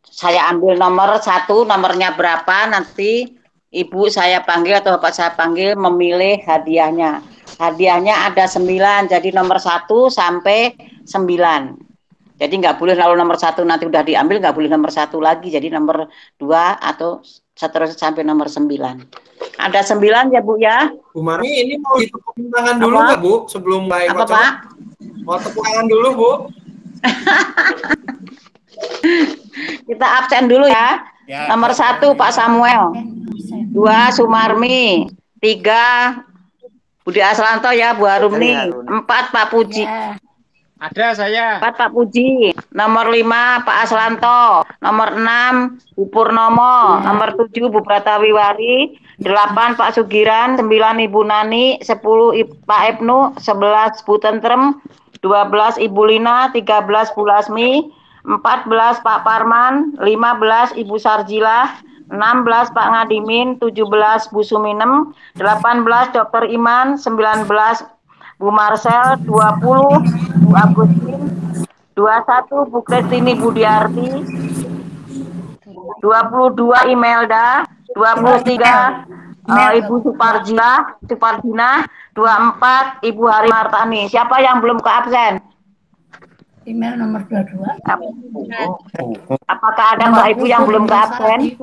[SPEAKER 1] saya ambil nomor 1, nomornya berapa, nanti ibu saya panggil atau bapak saya panggil memilih hadiahnya. Hadiahnya ada 9, jadi nomor 1 sampai 9. Jadi nggak boleh lalu nomor 1 nanti udah diambil, nggak boleh nomor 1 lagi, jadi nomor 2 atau seterusnya sampai nomor 9. Ada 9 ya Bu ya.
[SPEAKER 3] Bu Marmi, ini mau ditepuk tangan dulu nggak Bu sebelum mulai
[SPEAKER 1] apa
[SPEAKER 3] kocok?
[SPEAKER 1] Pak?
[SPEAKER 3] Mau tepuk tangan dulu Bu.
[SPEAKER 1] Kita absen dulu ya. Nomor 1 Pak Samuel, 2 Sumarmi, 3 Budi Aslanto ya, Bu Harumni, 4 Pak Puji.
[SPEAKER 4] Ada saya.
[SPEAKER 1] 4 Pak Puji, nomor 5 Pak Aslanto, nomor 6 Bu Purnomo, nomor 7 Bu Pratawiwari, 8 Pak Sugiran, 9 Ibu Nani, 10 Pak Ibnu, 11 Bu Tentrem, 12 Ibu Lina, 13 Bu Lasmi, 14 Pak Parman, 15 Ibu Sarjila, 16 Pak Ngadimin, 17 Bu Suminem, 18 Dr. Iman, 19 Bu Marcel, 20 Bu Agustin, 21 Bu Kristini Budiarti, 22 Imelda, 23 Ibu Supardina, 24 Ibu Hari Martani. Siapa yang belum ke absen?
[SPEAKER 13] Email nomor 22.
[SPEAKER 1] Apakah ada Mbak Ibu yang belum ke absen?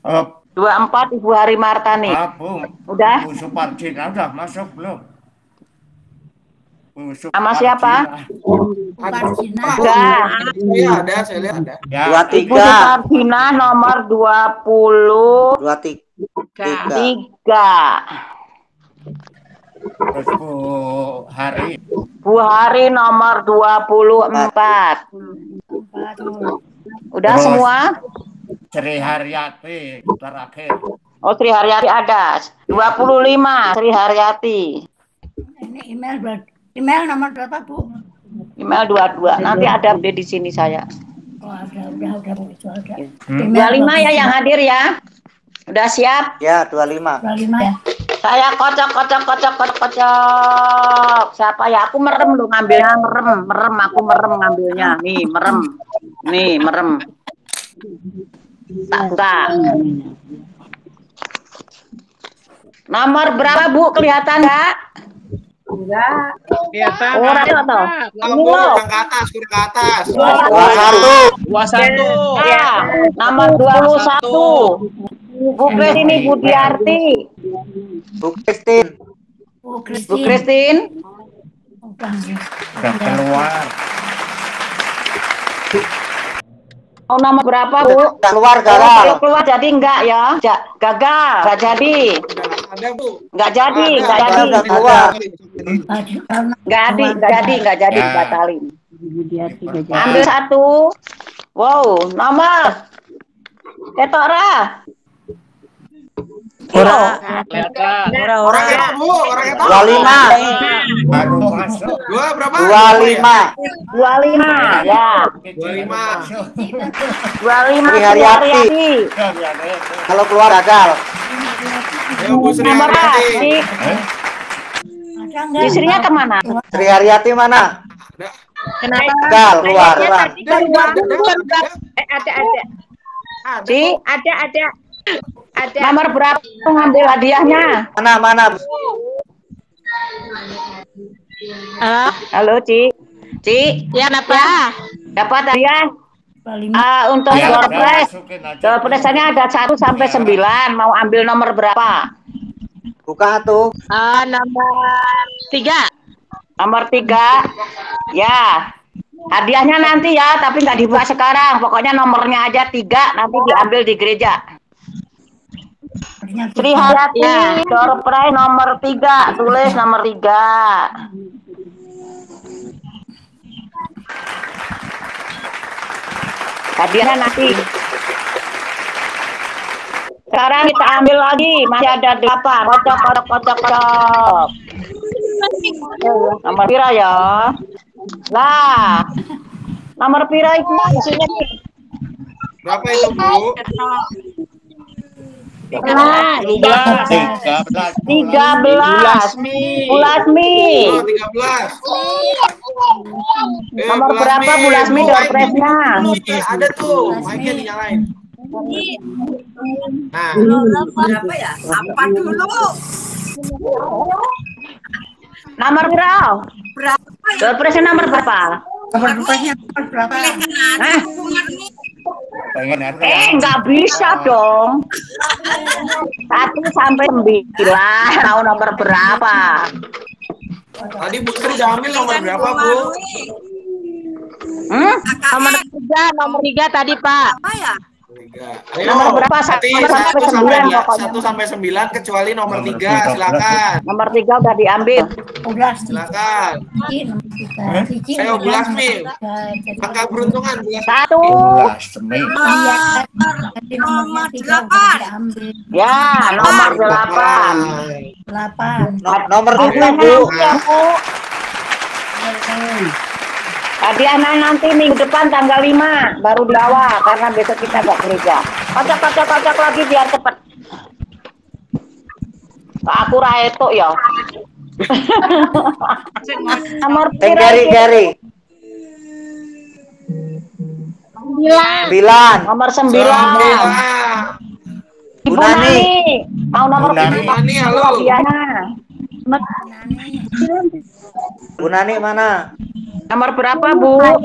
[SPEAKER 1] 24 Ibu Hari Martani. Udah?
[SPEAKER 2] Bu Supardina udah masuk belum?
[SPEAKER 1] Sama siapa?
[SPEAKER 3] Ada, saya lihat ada.
[SPEAKER 2] Ya,
[SPEAKER 5] 23.
[SPEAKER 1] Ibu Supardina nomor 23.
[SPEAKER 2] Terus Bu Hari.
[SPEAKER 1] Bu Hari nomor 24. Udah
[SPEAKER 2] Terus,
[SPEAKER 1] semua?
[SPEAKER 2] Sri Haryati terakhir.
[SPEAKER 1] Oh, Sri Haryati ada. 25 Sri Haryati.
[SPEAKER 13] Ini email nomor berapa, Bu?
[SPEAKER 1] Email 22. Nanti ada di sini saya.
[SPEAKER 13] Oh, ada, udah Bu, itu ada.
[SPEAKER 1] 25 ya yang hadir ya. Udah siap?
[SPEAKER 5] Ya, 25.
[SPEAKER 13] 25 ya.
[SPEAKER 1] Saya kocok. Siapa ya? Aku merem loh ngambilnya, merem. Aku merem ngambilnya. Nih, merem. Tak buka. Nomor berapa Bu? Kelihatan nggak?
[SPEAKER 4] Enggak. Kelihatan.
[SPEAKER 1] Orang atau?
[SPEAKER 3] Kurang ke atas, kurang ke atas.
[SPEAKER 4] 21.
[SPEAKER 1] Ya, nomor 21. Bu Kristini Budiarti.
[SPEAKER 5] Bu Kristin.
[SPEAKER 1] Bu Kristin.
[SPEAKER 2] Udah keluar.
[SPEAKER 1] Oh, nomor berapa Bu?
[SPEAKER 5] Keluar gagal.
[SPEAKER 1] Keluar jadi enggak ya? Gagal, enggak jadi.
[SPEAKER 3] Ada Bu.
[SPEAKER 1] Enggak jadi. Enggak jadi, batalin. Ambil 1. Wow, nomor. Ketora.
[SPEAKER 4] Orang
[SPEAKER 3] Orangnya Bu, orangnya
[SPEAKER 5] 25.
[SPEAKER 2] Baru masuk.
[SPEAKER 3] Dua berapa?
[SPEAKER 5] 25.
[SPEAKER 1] Ya.
[SPEAKER 3] 25.
[SPEAKER 5] Sri Haryati. Kalau keluar gagal.
[SPEAKER 3] Ayo Bu Sri
[SPEAKER 1] Nomor
[SPEAKER 3] Haryati.
[SPEAKER 1] Istrinya kemana?
[SPEAKER 5] Sri Haryati mana?
[SPEAKER 1] Kenapa?
[SPEAKER 5] Gagal keluar.
[SPEAKER 1] Ada. Nomor berapa ngambil hadiahnya?
[SPEAKER 5] Mana?
[SPEAKER 1] Halo, Ci. Ya, kenapa? Dapat hadiah. Untuk door prize. Door prize-nya ada 1 sampai 9. Mau ambil nomor berapa?
[SPEAKER 5] Buka tuh.
[SPEAKER 1] Nomor 3. Nomor 3. Ya. Hadiahnya nanti ya, tapi nggak dibuka sekarang. Pokoknya nomornya aja 3, nanti diambil di gereja. Sri Haryati, door prize nomor 3. Tulis nomor 3. Hadiahnya nanti. Sekarang kita ambil lagi, masih ada 8. Kocok. Nomor pira ya? Lah, nomor pira itu isinya nih.
[SPEAKER 3] Berapa itu Bu?
[SPEAKER 1] Bu Lasmi.
[SPEAKER 3] Oh, 13.
[SPEAKER 1] Nomor berapa Bu Lasmi doorpresnya?
[SPEAKER 3] Ada tuh, mic-nya dinyalain. Nah,
[SPEAKER 6] Berapa ya? Apa dulu?
[SPEAKER 1] Nomor berapa?
[SPEAKER 6] Berapa ya?
[SPEAKER 1] Doorpresnya nomor berapa?
[SPEAKER 13] Berapa?
[SPEAKER 1] Nggak bisa dong. 1 sampai 9. Tahu nomor berapa?
[SPEAKER 3] tadi Bu Tri udah ambil nomor berapa, Bu?
[SPEAKER 11] Nomor 3 tadi, Pak.
[SPEAKER 6] Apa ya?
[SPEAKER 3] Ayo,
[SPEAKER 1] Nomor berapa?
[SPEAKER 3] nanti 1 sampai 9 kecuali nomor 3, silakan.
[SPEAKER 1] Nomor 3 udah diambil.
[SPEAKER 3] Silakan. Ayo Bu Lasmi. Angka beruntungan Bu Lasmi.
[SPEAKER 1] 1.
[SPEAKER 6] Nomor 8.
[SPEAKER 1] Ya, nomor 8.
[SPEAKER 13] 8.
[SPEAKER 5] Nomor 7, Bu.
[SPEAKER 1] Tadi anak nanti minggu depan tanggal 5 baru dibawa karena besok kita nggak gereja. Kocok lagi biar cepet. Aku raetuk ya. Nomor
[SPEAKER 5] Gary. 9.
[SPEAKER 1] Nomor 9. Ibu Nani. Mau nomor
[SPEAKER 3] Bu Nani, halo.
[SPEAKER 5] Bu Nani mana?
[SPEAKER 1] Nomor berapa, Bu?
[SPEAKER 13] Nomor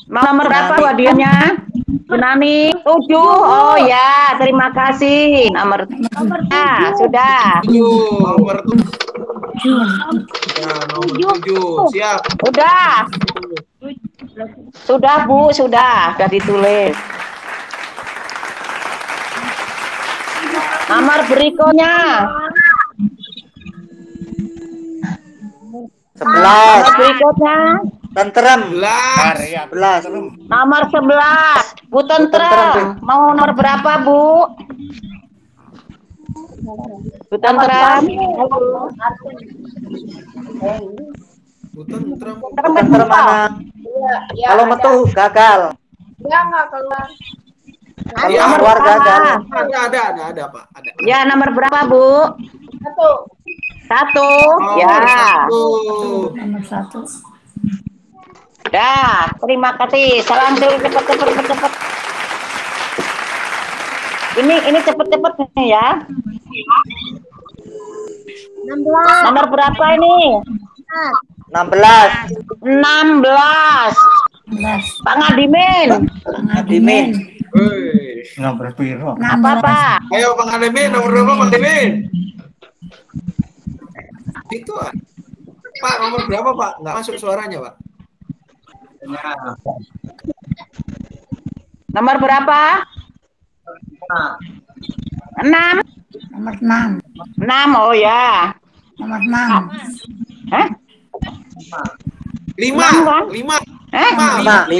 [SPEAKER 1] Nomor berapa hadiahnya? Bu Nani? 7. Oh ya, terima kasih. Nomor sudah.
[SPEAKER 3] 7. Nomor 7. Nah, nomor 7. Siap.
[SPEAKER 1] Sudah, Bu, sudah ditulis. Nomor berikutnya
[SPEAKER 5] 11.
[SPEAKER 1] Nomor berikutnya
[SPEAKER 5] Tentrem.
[SPEAKER 3] 11.
[SPEAKER 1] Nomor 11 Bu Tentrem. Mau nomor berapa, Bu? Bu Tentrem.
[SPEAKER 3] Bu Tentrem.
[SPEAKER 5] Tentrem mana? Kalau metu gagal.
[SPEAKER 9] Ya nggak keluar.
[SPEAKER 3] Ya,
[SPEAKER 5] keluar gagal.
[SPEAKER 3] Ada, Pak. Ada.
[SPEAKER 1] Ya, nomor berapa, Bu? 1. Ya.
[SPEAKER 13] Nomor 1.
[SPEAKER 1] Dah, terima kasih. Salam dulu cepet. Ini cepet nih ya.
[SPEAKER 9] 16.
[SPEAKER 1] Nomor berapa ini?
[SPEAKER 5] 16.
[SPEAKER 1] 16. Pak Ngadimin.
[SPEAKER 2] Nomor piro?
[SPEAKER 1] Apa, Pak?
[SPEAKER 3] Ayo Pak Ngadimin, nomor berapa Pak Ngadimin? Itu Pak, nomor berapa Pak? Nggak masuk suaranya Pak.
[SPEAKER 1] Nomor berapa? 6.
[SPEAKER 13] Nomor 6.
[SPEAKER 1] 6, oh ya.
[SPEAKER 13] Nomor 6.
[SPEAKER 1] Hah?
[SPEAKER 3] 5.
[SPEAKER 1] kan?
[SPEAKER 3] 5.
[SPEAKER 5] 5.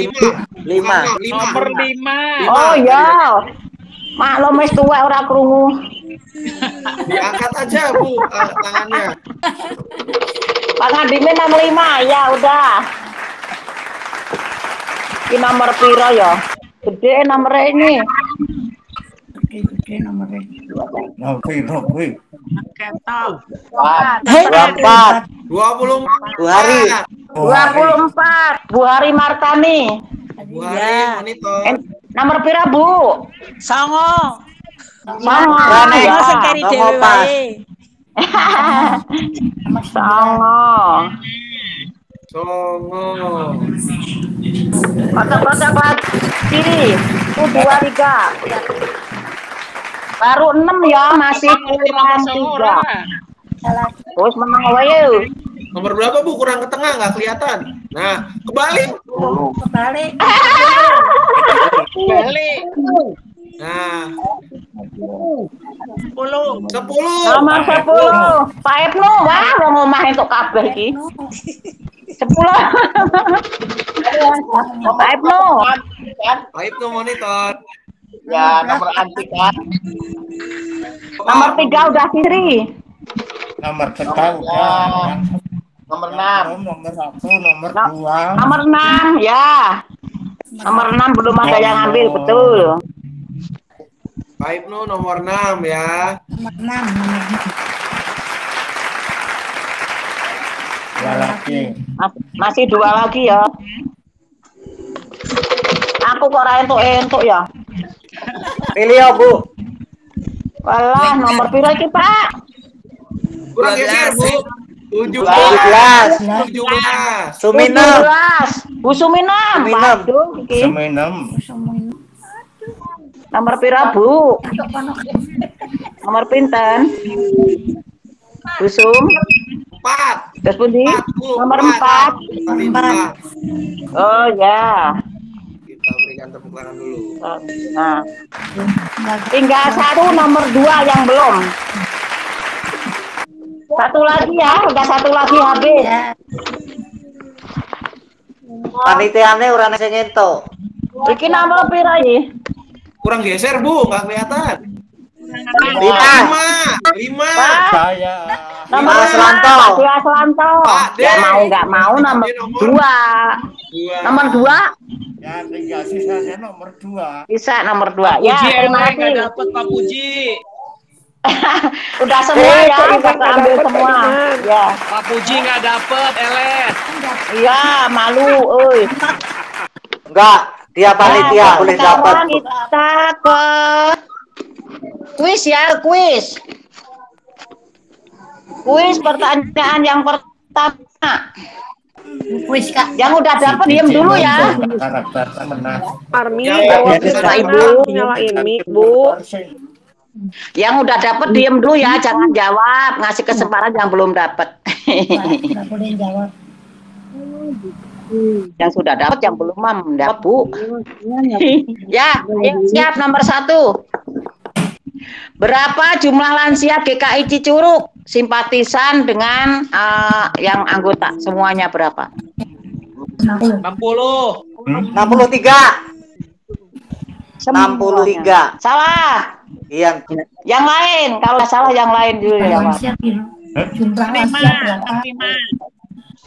[SPEAKER 4] Nomor 5.
[SPEAKER 1] Oh ya. Maklum wis tuwek ora krungu.
[SPEAKER 3] Diangkat aja Bu tangannya.
[SPEAKER 1] Pak Ngadimin nomor 5, ya udah. Ini nomor piro ya? Gede nomor ini.
[SPEAKER 13] Gede nomornya.
[SPEAKER 2] Nomor piro kuwi?
[SPEAKER 5] 24.
[SPEAKER 3] 24.
[SPEAKER 5] Bu Hari.
[SPEAKER 1] 24. Bu Hari Martani.
[SPEAKER 3] Bu Hari monitor.
[SPEAKER 1] Nomor piro, Bu?
[SPEAKER 11] 9.
[SPEAKER 1] Songo.
[SPEAKER 11] Ya, sing keri dhewe wae.
[SPEAKER 3] Songo.
[SPEAKER 1] Kotak-kotak lagi. 23. Baru 6 ya, masih kurang 3. Terus menang wae.
[SPEAKER 3] Nomor berapa Bu? Kurang ke tengah nggak kelihatan. Nah, kebalik.
[SPEAKER 13] Kebalik.
[SPEAKER 3] Nah,
[SPEAKER 11] 10.
[SPEAKER 3] 10.
[SPEAKER 1] Nomor 10. Pak Ibnu, wah wong omah entuk kabeh iki. 10. Pak Ibnu.
[SPEAKER 3] Pak Ibnu monitor.
[SPEAKER 5] Ya, nomor antik kan.
[SPEAKER 1] Nomor 3 udah Siri.
[SPEAKER 2] Nomor 3 udah.
[SPEAKER 1] Nomor 6.
[SPEAKER 2] Nomor 1, nomor 2.
[SPEAKER 1] Nomor 6 ya. Nomor 6 belum ada yang ambil, betul.
[SPEAKER 3] Pak Ibnu nomor 6 ya.
[SPEAKER 13] Nomor 6.
[SPEAKER 2] Dua lagi.
[SPEAKER 1] Masih 2 lagi ya. Aku kok ora entuk ya.
[SPEAKER 5] Pilih ya, Bu.
[SPEAKER 1] Walah, nomor piro iki, Pak?
[SPEAKER 3] Kurang geser, Bu. 17. 17.
[SPEAKER 5] Suminam.
[SPEAKER 1] 17. Bu Suminam. Waduh, iki.
[SPEAKER 2] Suminam.
[SPEAKER 1] Nomor piro, Bu? Nomor pinten? Bu Sum?
[SPEAKER 3] 4.
[SPEAKER 1] Terus pundi? Nomor 4. Oh ya.
[SPEAKER 3] Kita berikan tepuk tangan dulu.
[SPEAKER 1] Nah. Tinggal 1 nomor 2 yang belum. 1 lagi ya, udah 1 lagi habis.
[SPEAKER 5] Panitiane ora sing entuk.
[SPEAKER 1] Iki nomor piro iki?
[SPEAKER 3] Kurang geser, Bu, nggak kelihatan.
[SPEAKER 5] 5.
[SPEAKER 2] Saya.
[SPEAKER 1] Nomor
[SPEAKER 5] Mas Ranto.
[SPEAKER 1] Mas Ranto. Ya mau nggak mau nomor 2. Nomor 2.
[SPEAKER 2] Ya, tinggal sisanya nomor 2.
[SPEAKER 1] Bisa nomor 2.
[SPEAKER 4] Puji
[SPEAKER 1] Ya, terima
[SPEAKER 4] nggak
[SPEAKER 1] kasih.
[SPEAKER 4] dapet Pak Puji.
[SPEAKER 1] Udah semua ya, kita ambil semua. Ya.
[SPEAKER 4] Pak Puji nggak dapet, Eles.
[SPEAKER 1] Iya, malu, euy.
[SPEAKER 5] Enggak, dia panitia boleh dapat.
[SPEAKER 1] Sekarang kita ke kuis ya, kuis. Kuis pertanyaan yang pertama.
[SPEAKER 13] Kuis Kak.
[SPEAKER 1] Yang udah dapat diam dulu ya.
[SPEAKER 2] Karakter menang.
[SPEAKER 10] Army
[SPEAKER 1] Ya,
[SPEAKER 10] bawa
[SPEAKER 1] Bapak
[SPEAKER 10] Ibu
[SPEAKER 1] Ibu.
[SPEAKER 10] nyalain mic, Bu.
[SPEAKER 1] Yang udah dapat diam dulu ya, jangan jawab, ngasih kesempatan yang belum dapat.
[SPEAKER 13] Nggak boleh jawab.
[SPEAKER 1] Yang sudah dapat, yang belum dapat, Bu. Ya, ayo, siap nomor 1. Berapa jumlah lansia GKI Cicurug simpatisan dengan yang anggota semuanya berapa?
[SPEAKER 4] 60.
[SPEAKER 5] 63. 63.
[SPEAKER 1] Salah.
[SPEAKER 5] Iya.
[SPEAKER 1] Yang lain, kalau salah yang lain dulu ya, Pak.
[SPEAKER 13] Jumlah lansia berapa?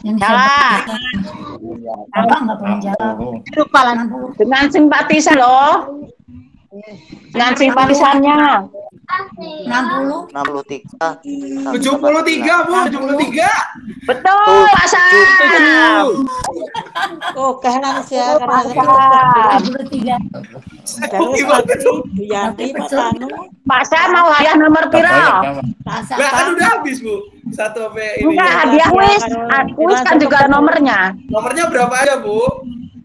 [SPEAKER 13] Yang
[SPEAKER 1] Salah.
[SPEAKER 13] Bapak nggak boleh jawab.
[SPEAKER 1] Dengan simpatisan loh. Dengan simpatisannya.
[SPEAKER 13] 60.
[SPEAKER 5] 63.
[SPEAKER 3] 73, Bu, 73.
[SPEAKER 1] Betul, Pak Sam.
[SPEAKER 11] Oh, kehalang siya karena
[SPEAKER 13] 73.
[SPEAKER 3] Gimana tuh?
[SPEAKER 1] Pak Sam mau hadiah nomor piro?
[SPEAKER 3] Lah kan udah habis, Bu. 1 sampai ini.
[SPEAKER 1] Enggak, hadiah kuis. Kuis kan juga nomornya.
[SPEAKER 3] Nomornya berapa aja, Bu?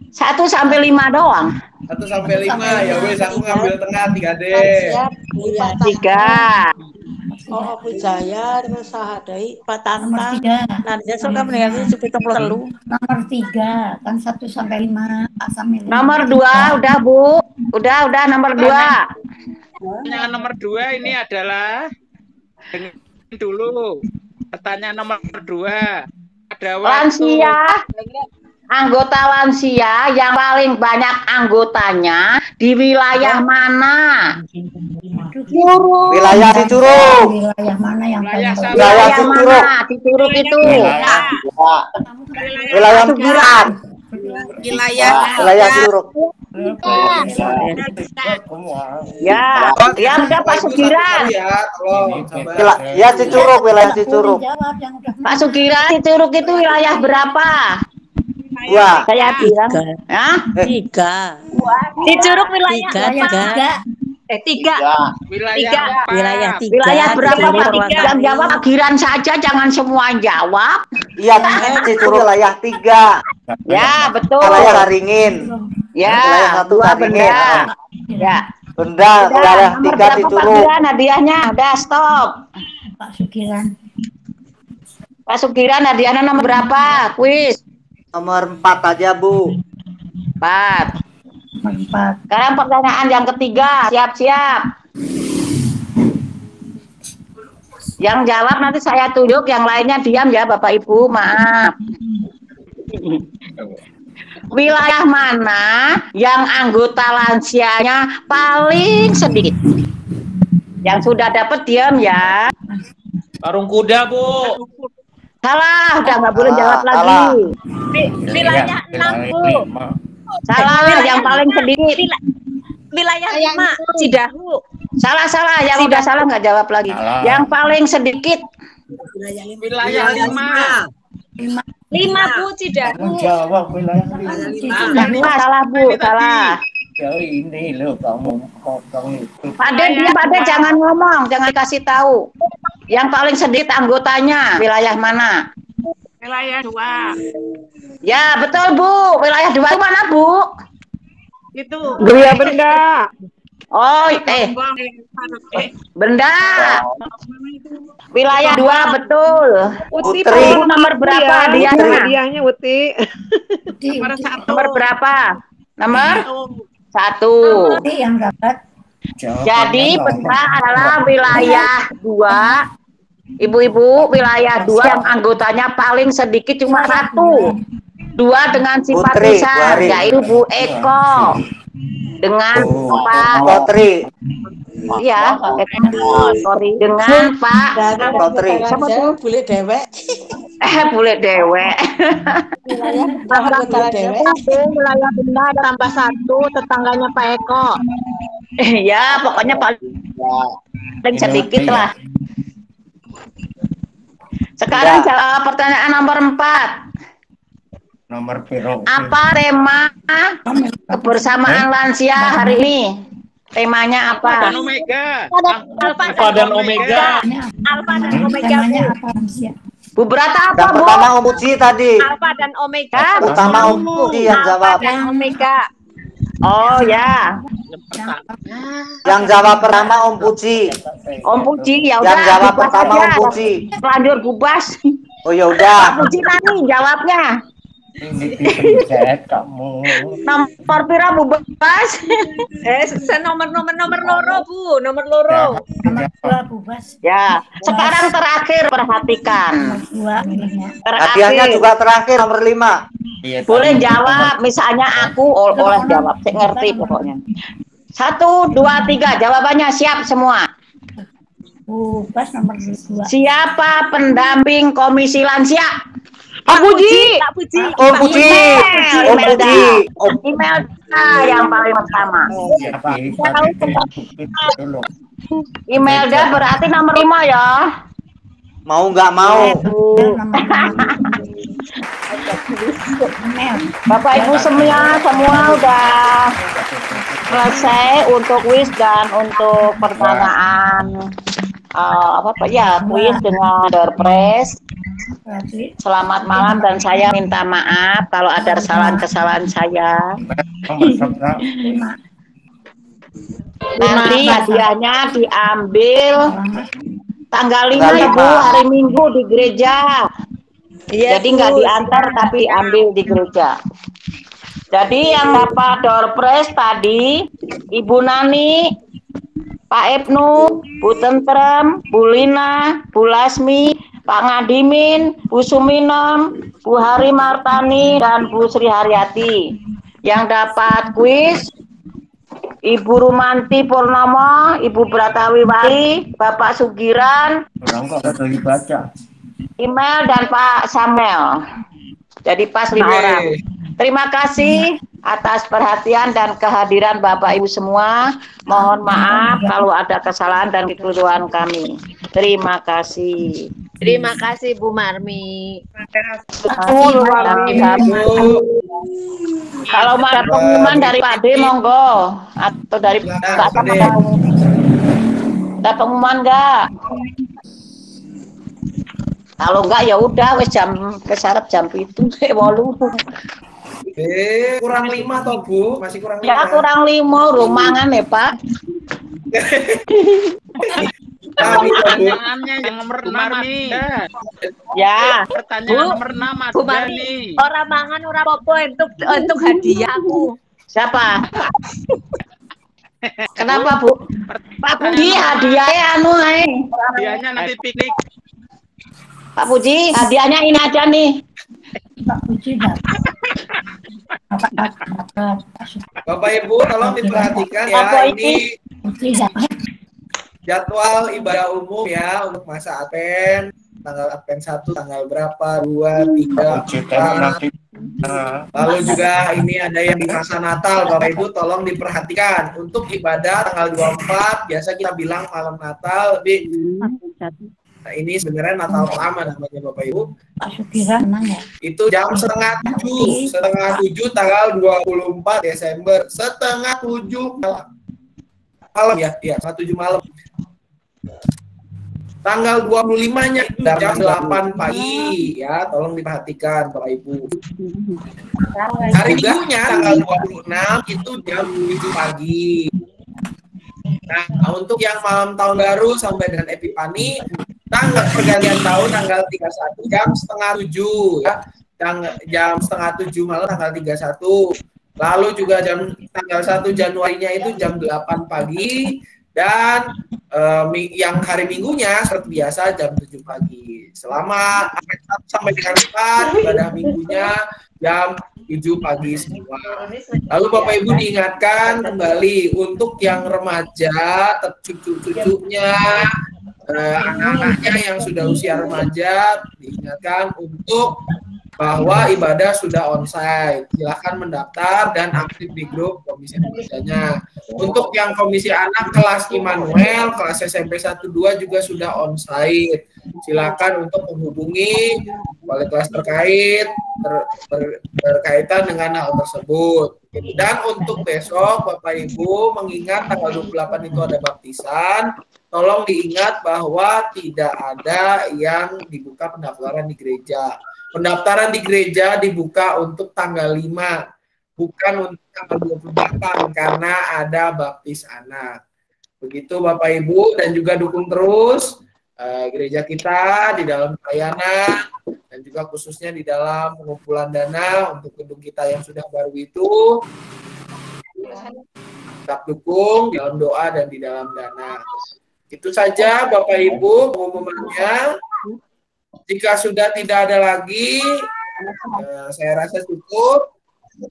[SPEAKER 1] 1 sampai 5 doang.
[SPEAKER 3] 1 sampai 5 ya wes, aku ngambil tengah 3D.
[SPEAKER 1] 3.
[SPEAKER 11] Oh, Pujaya terus sahadai patantang.
[SPEAKER 13] Nomor 3.
[SPEAKER 11] Nanti suka mendengar seperti telu.
[SPEAKER 13] Nomor 3 kan 1 sampai 5.
[SPEAKER 1] Nomor 2 udah, Bu. Udah nomor 2.
[SPEAKER 4] Pertanyaan nomor 2 ini adalah dulu. Pertanyaan nomor 2. Ada waktu
[SPEAKER 1] Lansia. Anggota lansia yang paling banyak anggotanya di wilayah mana?
[SPEAKER 5] Wilayah Cicurug.
[SPEAKER 13] Wilayah mana yang
[SPEAKER 4] wilayah
[SPEAKER 13] paling
[SPEAKER 5] Wilayah
[SPEAKER 1] Wilayah
[SPEAKER 5] Cicurug.
[SPEAKER 1] mana? Cicurug itu.
[SPEAKER 5] Wilayah Sugiran.
[SPEAKER 6] Wilayah
[SPEAKER 5] Cicurug.
[SPEAKER 1] Ya, yang udah Pak Sugiran.
[SPEAKER 3] Ya, tolong.
[SPEAKER 5] Ya Cicurug, wilayah Cicurug.
[SPEAKER 13] jawab yang udah
[SPEAKER 1] Pak Sugiran, Cicurug itu wilayah berapa?
[SPEAKER 5] 2.
[SPEAKER 1] Saya bilang, ya?
[SPEAKER 11] 3.
[SPEAKER 1] Cicurug wilayah
[SPEAKER 11] Tiga.
[SPEAKER 1] 3.
[SPEAKER 4] wilayah
[SPEAKER 11] Wilayah 3.
[SPEAKER 1] Wilayah berapa Pak? Yang jawab Pak Giran saja, jangan semua jawab.
[SPEAKER 5] Iya, Cicurug wilayah 3.
[SPEAKER 1] Ya, betul.
[SPEAKER 5] Wilayah Saringin.
[SPEAKER 1] Ya,
[SPEAKER 5] Wilayah 1
[SPEAKER 1] 2
[SPEAKER 5] Saringin.
[SPEAKER 1] benda. Ya.
[SPEAKER 5] Benda wilayah
[SPEAKER 1] Nomor
[SPEAKER 5] 3
[SPEAKER 1] berapa Pak
[SPEAKER 5] Cicurug.
[SPEAKER 1] Giran hadiahnya? Udah stop.
[SPEAKER 13] Pak Sugiran.
[SPEAKER 1] Pak Sugiran hadiahnya nomor berapa? Kuis.
[SPEAKER 5] Nomor 4 aja, Bu.
[SPEAKER 1] 4.
[SPEAKER 13] Nomor 4.
[SPEAKER 1] Sekarang pertanyaan yang ketiga. Siap-siap. Yang jawab nanti saya tunjuk, yang lainnya diam ya Bapak Ibu. Maaf. Wilayah mana yang anggota lansianya paling sedikit? Yang sudah dapat diam ya.
[SPEAKER 4] Parung kuda, Bu.
[SPEAKER 1] Salah, udah nggak boleh jawab lagi.
[SPEAKER 6] Wilayah 6, Bu.
[SPEAKER 1] Salah, yang paling sedikit.
[SPEAKER 6] Wilayah 5, Cidahu.
[SPEAKER 1] Salah, yang udah salah nggak jawab lagi.
[SPEAKER 2] Salah.
[SPEAKER 1] Yang paling sedikit.
[SPEAKER 4] Wilayah 5.
[SPEAKER 6] 5, Bu, Cidahu.
[SPEAKER 2] Jawab wilayah 5.
[SPEAKER 1] Salah, Bu, salah.
[SPEAKER 2] Ini loh kamu potong itu.
[SPEAKER 1] Pade jangan ngomong, jangan kasih tahu. Yang paling sedikit anggotanya wilayah mana?
[SPEAKER 4] Wilayah 2.
[SPEAKER 1] Ya betul Bu, wilayah 2 itu mana Bu?
[SPEAKER 4] Itu.
[SPEAKER 10] Gria Benda.
[SPEAKER 1] Oh, Benda. Wilayah 2 betul.
[SPEAKER 10] Uti
[SPEAKER 1] Putri nomor berapa dia?
[SPEAKER 10] Hadiahnya Uti.
[SPEAKER 1] Nomor berapa? Nomor 1.
[SPEAKER 13] Yang dapat.
[SPEAKER 1] Jadi Benda adalah wilayah 2. Ibu-ibu, wilayah 2 yang anggotanya paling sedikit cuma 1. 2 dengan simpatisan, yaitu Bu Eko dengan Pak
[SPEAKER 5] Potri.
[SPEAKER 1] Iya, sorry, dengan Pak
[SPEAKER 5] Potri.
[SPEAKER 1] Siapa tuh?
[SPEAKER 11] Bule dewek.
[SPEAKER 1] Bule dewek.
[SPEAKER 11] Wilayah Benda tambah 1, tetangganya Pak Eko.
[SPEAKER 1] Ya, pokoknya paling sedikit lah. Sekarang jawab pertanyaan nomor 4.
[SPEAKER 2] Nomor piro?
[SPEAKER 1] Apa tema kebersamaan lansia hari ini? Temanya apa?
[SPEAKER 4] Dan Omega.
[SPEAKER 6] Alfa dan Omega. Alfa dan Omega.
[SPEAKER 1] Bu Brata apa,
[SPEAKER 5] Yang
[SPEAKER 1] Bu?
[SPEAKER 5] pertama Om Puji tadi.
[SPEAKER 6] Alfa dan Omega.
[SPEAKER 5] Pertama Om Puji yang jawab.
[SPEAKER 6] Alfa dan Omega.
[SPEAKER 1] Oh ya.
[SPEAKER 5] Yang jawab pertama Om Puji.
[SPEAKER 1] Om Puji ya udah.
[SPEAKER 5] Yang jawab
[SPEAKER 1] Bubas
[SPEAKER 5] pertama
[SPEAKER 1] aja.
[SPEAKER 5] Om Puji.
[SPEAKER 1] Lanjut Bubas.
[SPEAKER 5] Oh ya udah.
[SPEAKER 1] Pak Puji tadi jawabnya.
[SPEAKER 2] Ini dipencet kamu.
[SPEAKER 1] Nomor pira Bubas?
[SPEAKER 6] Nomor loro, Bu. Nomor loro.
[SPEAKER 1] Ya, sekarang terakhir perhatikan.
[SPEAKER 5] Hadiahnya juga terakhir nomor 5.
[SPEAKER 2] Iya,
[SPEAKER 1] Boleh jawab, misalnya aku oleh jawab, saya ngerti pokoknya. 1, 2, 3, jawabannya siap semua.
[SPEAKER 13] Bubas nomor 2.
[SPEAKER 1] Siapa pendamping Komisi Lansia?
[SPEAKER 10] Pak Puji.
[SPEAKER 6] Pak Puji.
[SPEAKER 5] Om Puji. Om Puji.
[SPEAKER 1] Om Imelda yang paling pertama. Imelda berarti nomor 5 ya.
[SPEAKER 5] Mau nggak mau?
[SPEAKER 1] Bapak Ibu semua udah selesai untuk kuis dan untuk pertanyaan kuis dengan door prize. Selamat malam dan saya minta maaf kalau ada kesalahan saya. Nanti hadiahnya diambil tanggal 5 Ibu, hari Minggu di gereja. Jadi nggak diantar tapi ambil di gereja. Jadi yang dapat door prize tadi Ibu Nani, Pak Ibnu, Bu Tentrem, Bu Lina, Bu Lasmi, Pak Ngadimin, Bu Suminom, Bu Hari Martani, dan Bu Sri Haryati. Yang dapat kuis Ibu Rumanti Purnomo, Ibu Bratawi Wali, Bapak Sugiran, Email dan Pak Samuel. Jadi pas 5 orang. Terima kasih atas perhatian dan kehadiran Bapak Ibu semua. Mohon maaf kalau ada kesalahan dan kekeliruan kami. Terima kasih.
[SPEAKER 6] Terima kasih Bu Marmi.
[SPEAKER 1] Kalau mau ada pengumuman dari Pak D monggo atau dari Pak Taman. Ada pengumuman enggak? Kalau enggak ya udah wis jam kesarep jam itu 8.
[SPEAKER 3] Kurang 5 toh Bu, masih kurang 5.
[SPEAKER 1] Ya kurang 5 rumangan ya Pak.
[SPEAKER 4] Pertanyaannya yang nomor 6 nih.
[SPEAKER 1] Ya.
[SPEAKER 4] Pertanyaan nomor 6
[SPEAKER 6] Bu
[SPEAKER 4] ada
[SPEAKER 6] Marmi,
[SPEAKER 4] nih.
[SPEAKER 6] orang mangan ora apa-apa untuk hadiahku.
[SPEAKER 1] Siapa? Kenapa Bu? Pak Puji hadiahnya anu ae.
[SPEAKER 4] Hadiahnya nanti piknik.
[SPEAKER 1] Pak Puji hadiahnya ini aja nih.
[SPEAKER 13] Pak Puji
[SPEAKER 3] Bapak Ibu tolong diperhatikan ya, ini jadwal ibadah umum ya untuk masa Advent. tanggal Advent 1 tanggal berapa, 2, 3, 4. Lalu juga ini ada yang di masa Natal, Bapak Ibu tolong diperhatikan. Untuk ibadah tanggal 24 biasa kita bilang malam Natal, tapi nah, ini sebenarnya Natal pertama namanya Bapak Ibu. Itu jam setengah 7 tanggal 24 Desember, setengah 7 malam ya, setengah 7 malam. Tanggal 25-nya jam 8 pagi ya, tolong diperhatikan Bapak Ibu. Hari Minggunya tanggal 26 itu jam 7 pagi. Nah, untuk yang malam tahun baru sampai dengan Epifani, tanggal pergantian tahun tanggal 31 jam setengah 7 ya. Jam setengah 7 malam tanggal 31. Lalu juga tanggal 1 Januarinya itu jam 8 pagi. Dan yang hari Minggunya seperti biasa jam 7 pagi. Selama sampai dengan 4 ibadah Minggunya jam 7 pagi semua. Lalu Bapak Ibu diingatkan kembali untuk yang remaja, cucu-cucunya, anak-anaknya yang sudah usia remaja, diingatkan untuk bahwa ibadah sudah onsite. Silakan mendaftar dan aktif di grup komisi remajanya. Untuk yang komisi anak kelas Immanuel, kelas SMP 1-2 juga sudah onsite. Silakan untuk menghubungi wali kelas terkait berkaitan dengan hal tersebut. Dan untuk besok Bapak Ibu mengingat tanggal 28 itu ada baptisan, tolong diingat bahwa tidak ada yang dibuka pendaftaran di gereja. Pendaftaran di gereja dibuka untuk tanggal 5, bukan untuk tanggal 28 karena ada baptis anak. Begitu Bapak Ibu, dan juga dukung terus gereja kita di dalam pelayanan dan juga khususnya di dalam pengumpulan dana untuk gedung kita yang sudah baru itu. Tetap dukung di dalam doa dan di dalam dana. Itu saja Bapak Ibu pengumumannya. Jika sudah tidak ada lagi, saya rasa cukup.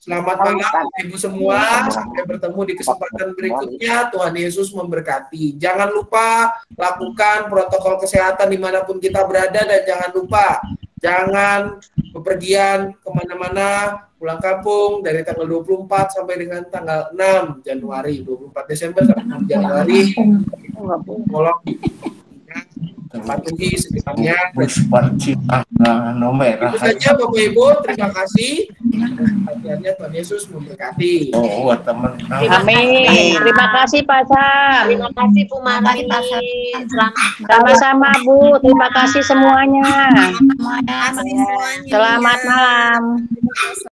[SPEAKER 3] Selamat malam Ibu semua. Sampai bertemu di kesempatan berikutnya. Tuhan Yesus memberkati. Jangan lupa lakukan protokol kesehatan dimanapun kita berada. Dan jangan lupa, jangan bepergian kemana-mana, pulang kampung dari tanggal 24 sampai dengan tanggal 6 Januari. 24 Desember sampai 6 Januari. Tolong patuhi sekitarnya. Itu saja Bapak Ibu, terima kasih. Perhatiannya Tuhan Yesus memberkati.
[SPEAKER 2] Oh, teman.
[SPEAKER 1] Amin. Terima kasih Pak Sam.
[SPEAKER 14] Terima kasih Bu Mari.
[SPEAKER 1] Sama-sama Bu. Terima kasih semuanya. Selamat malam.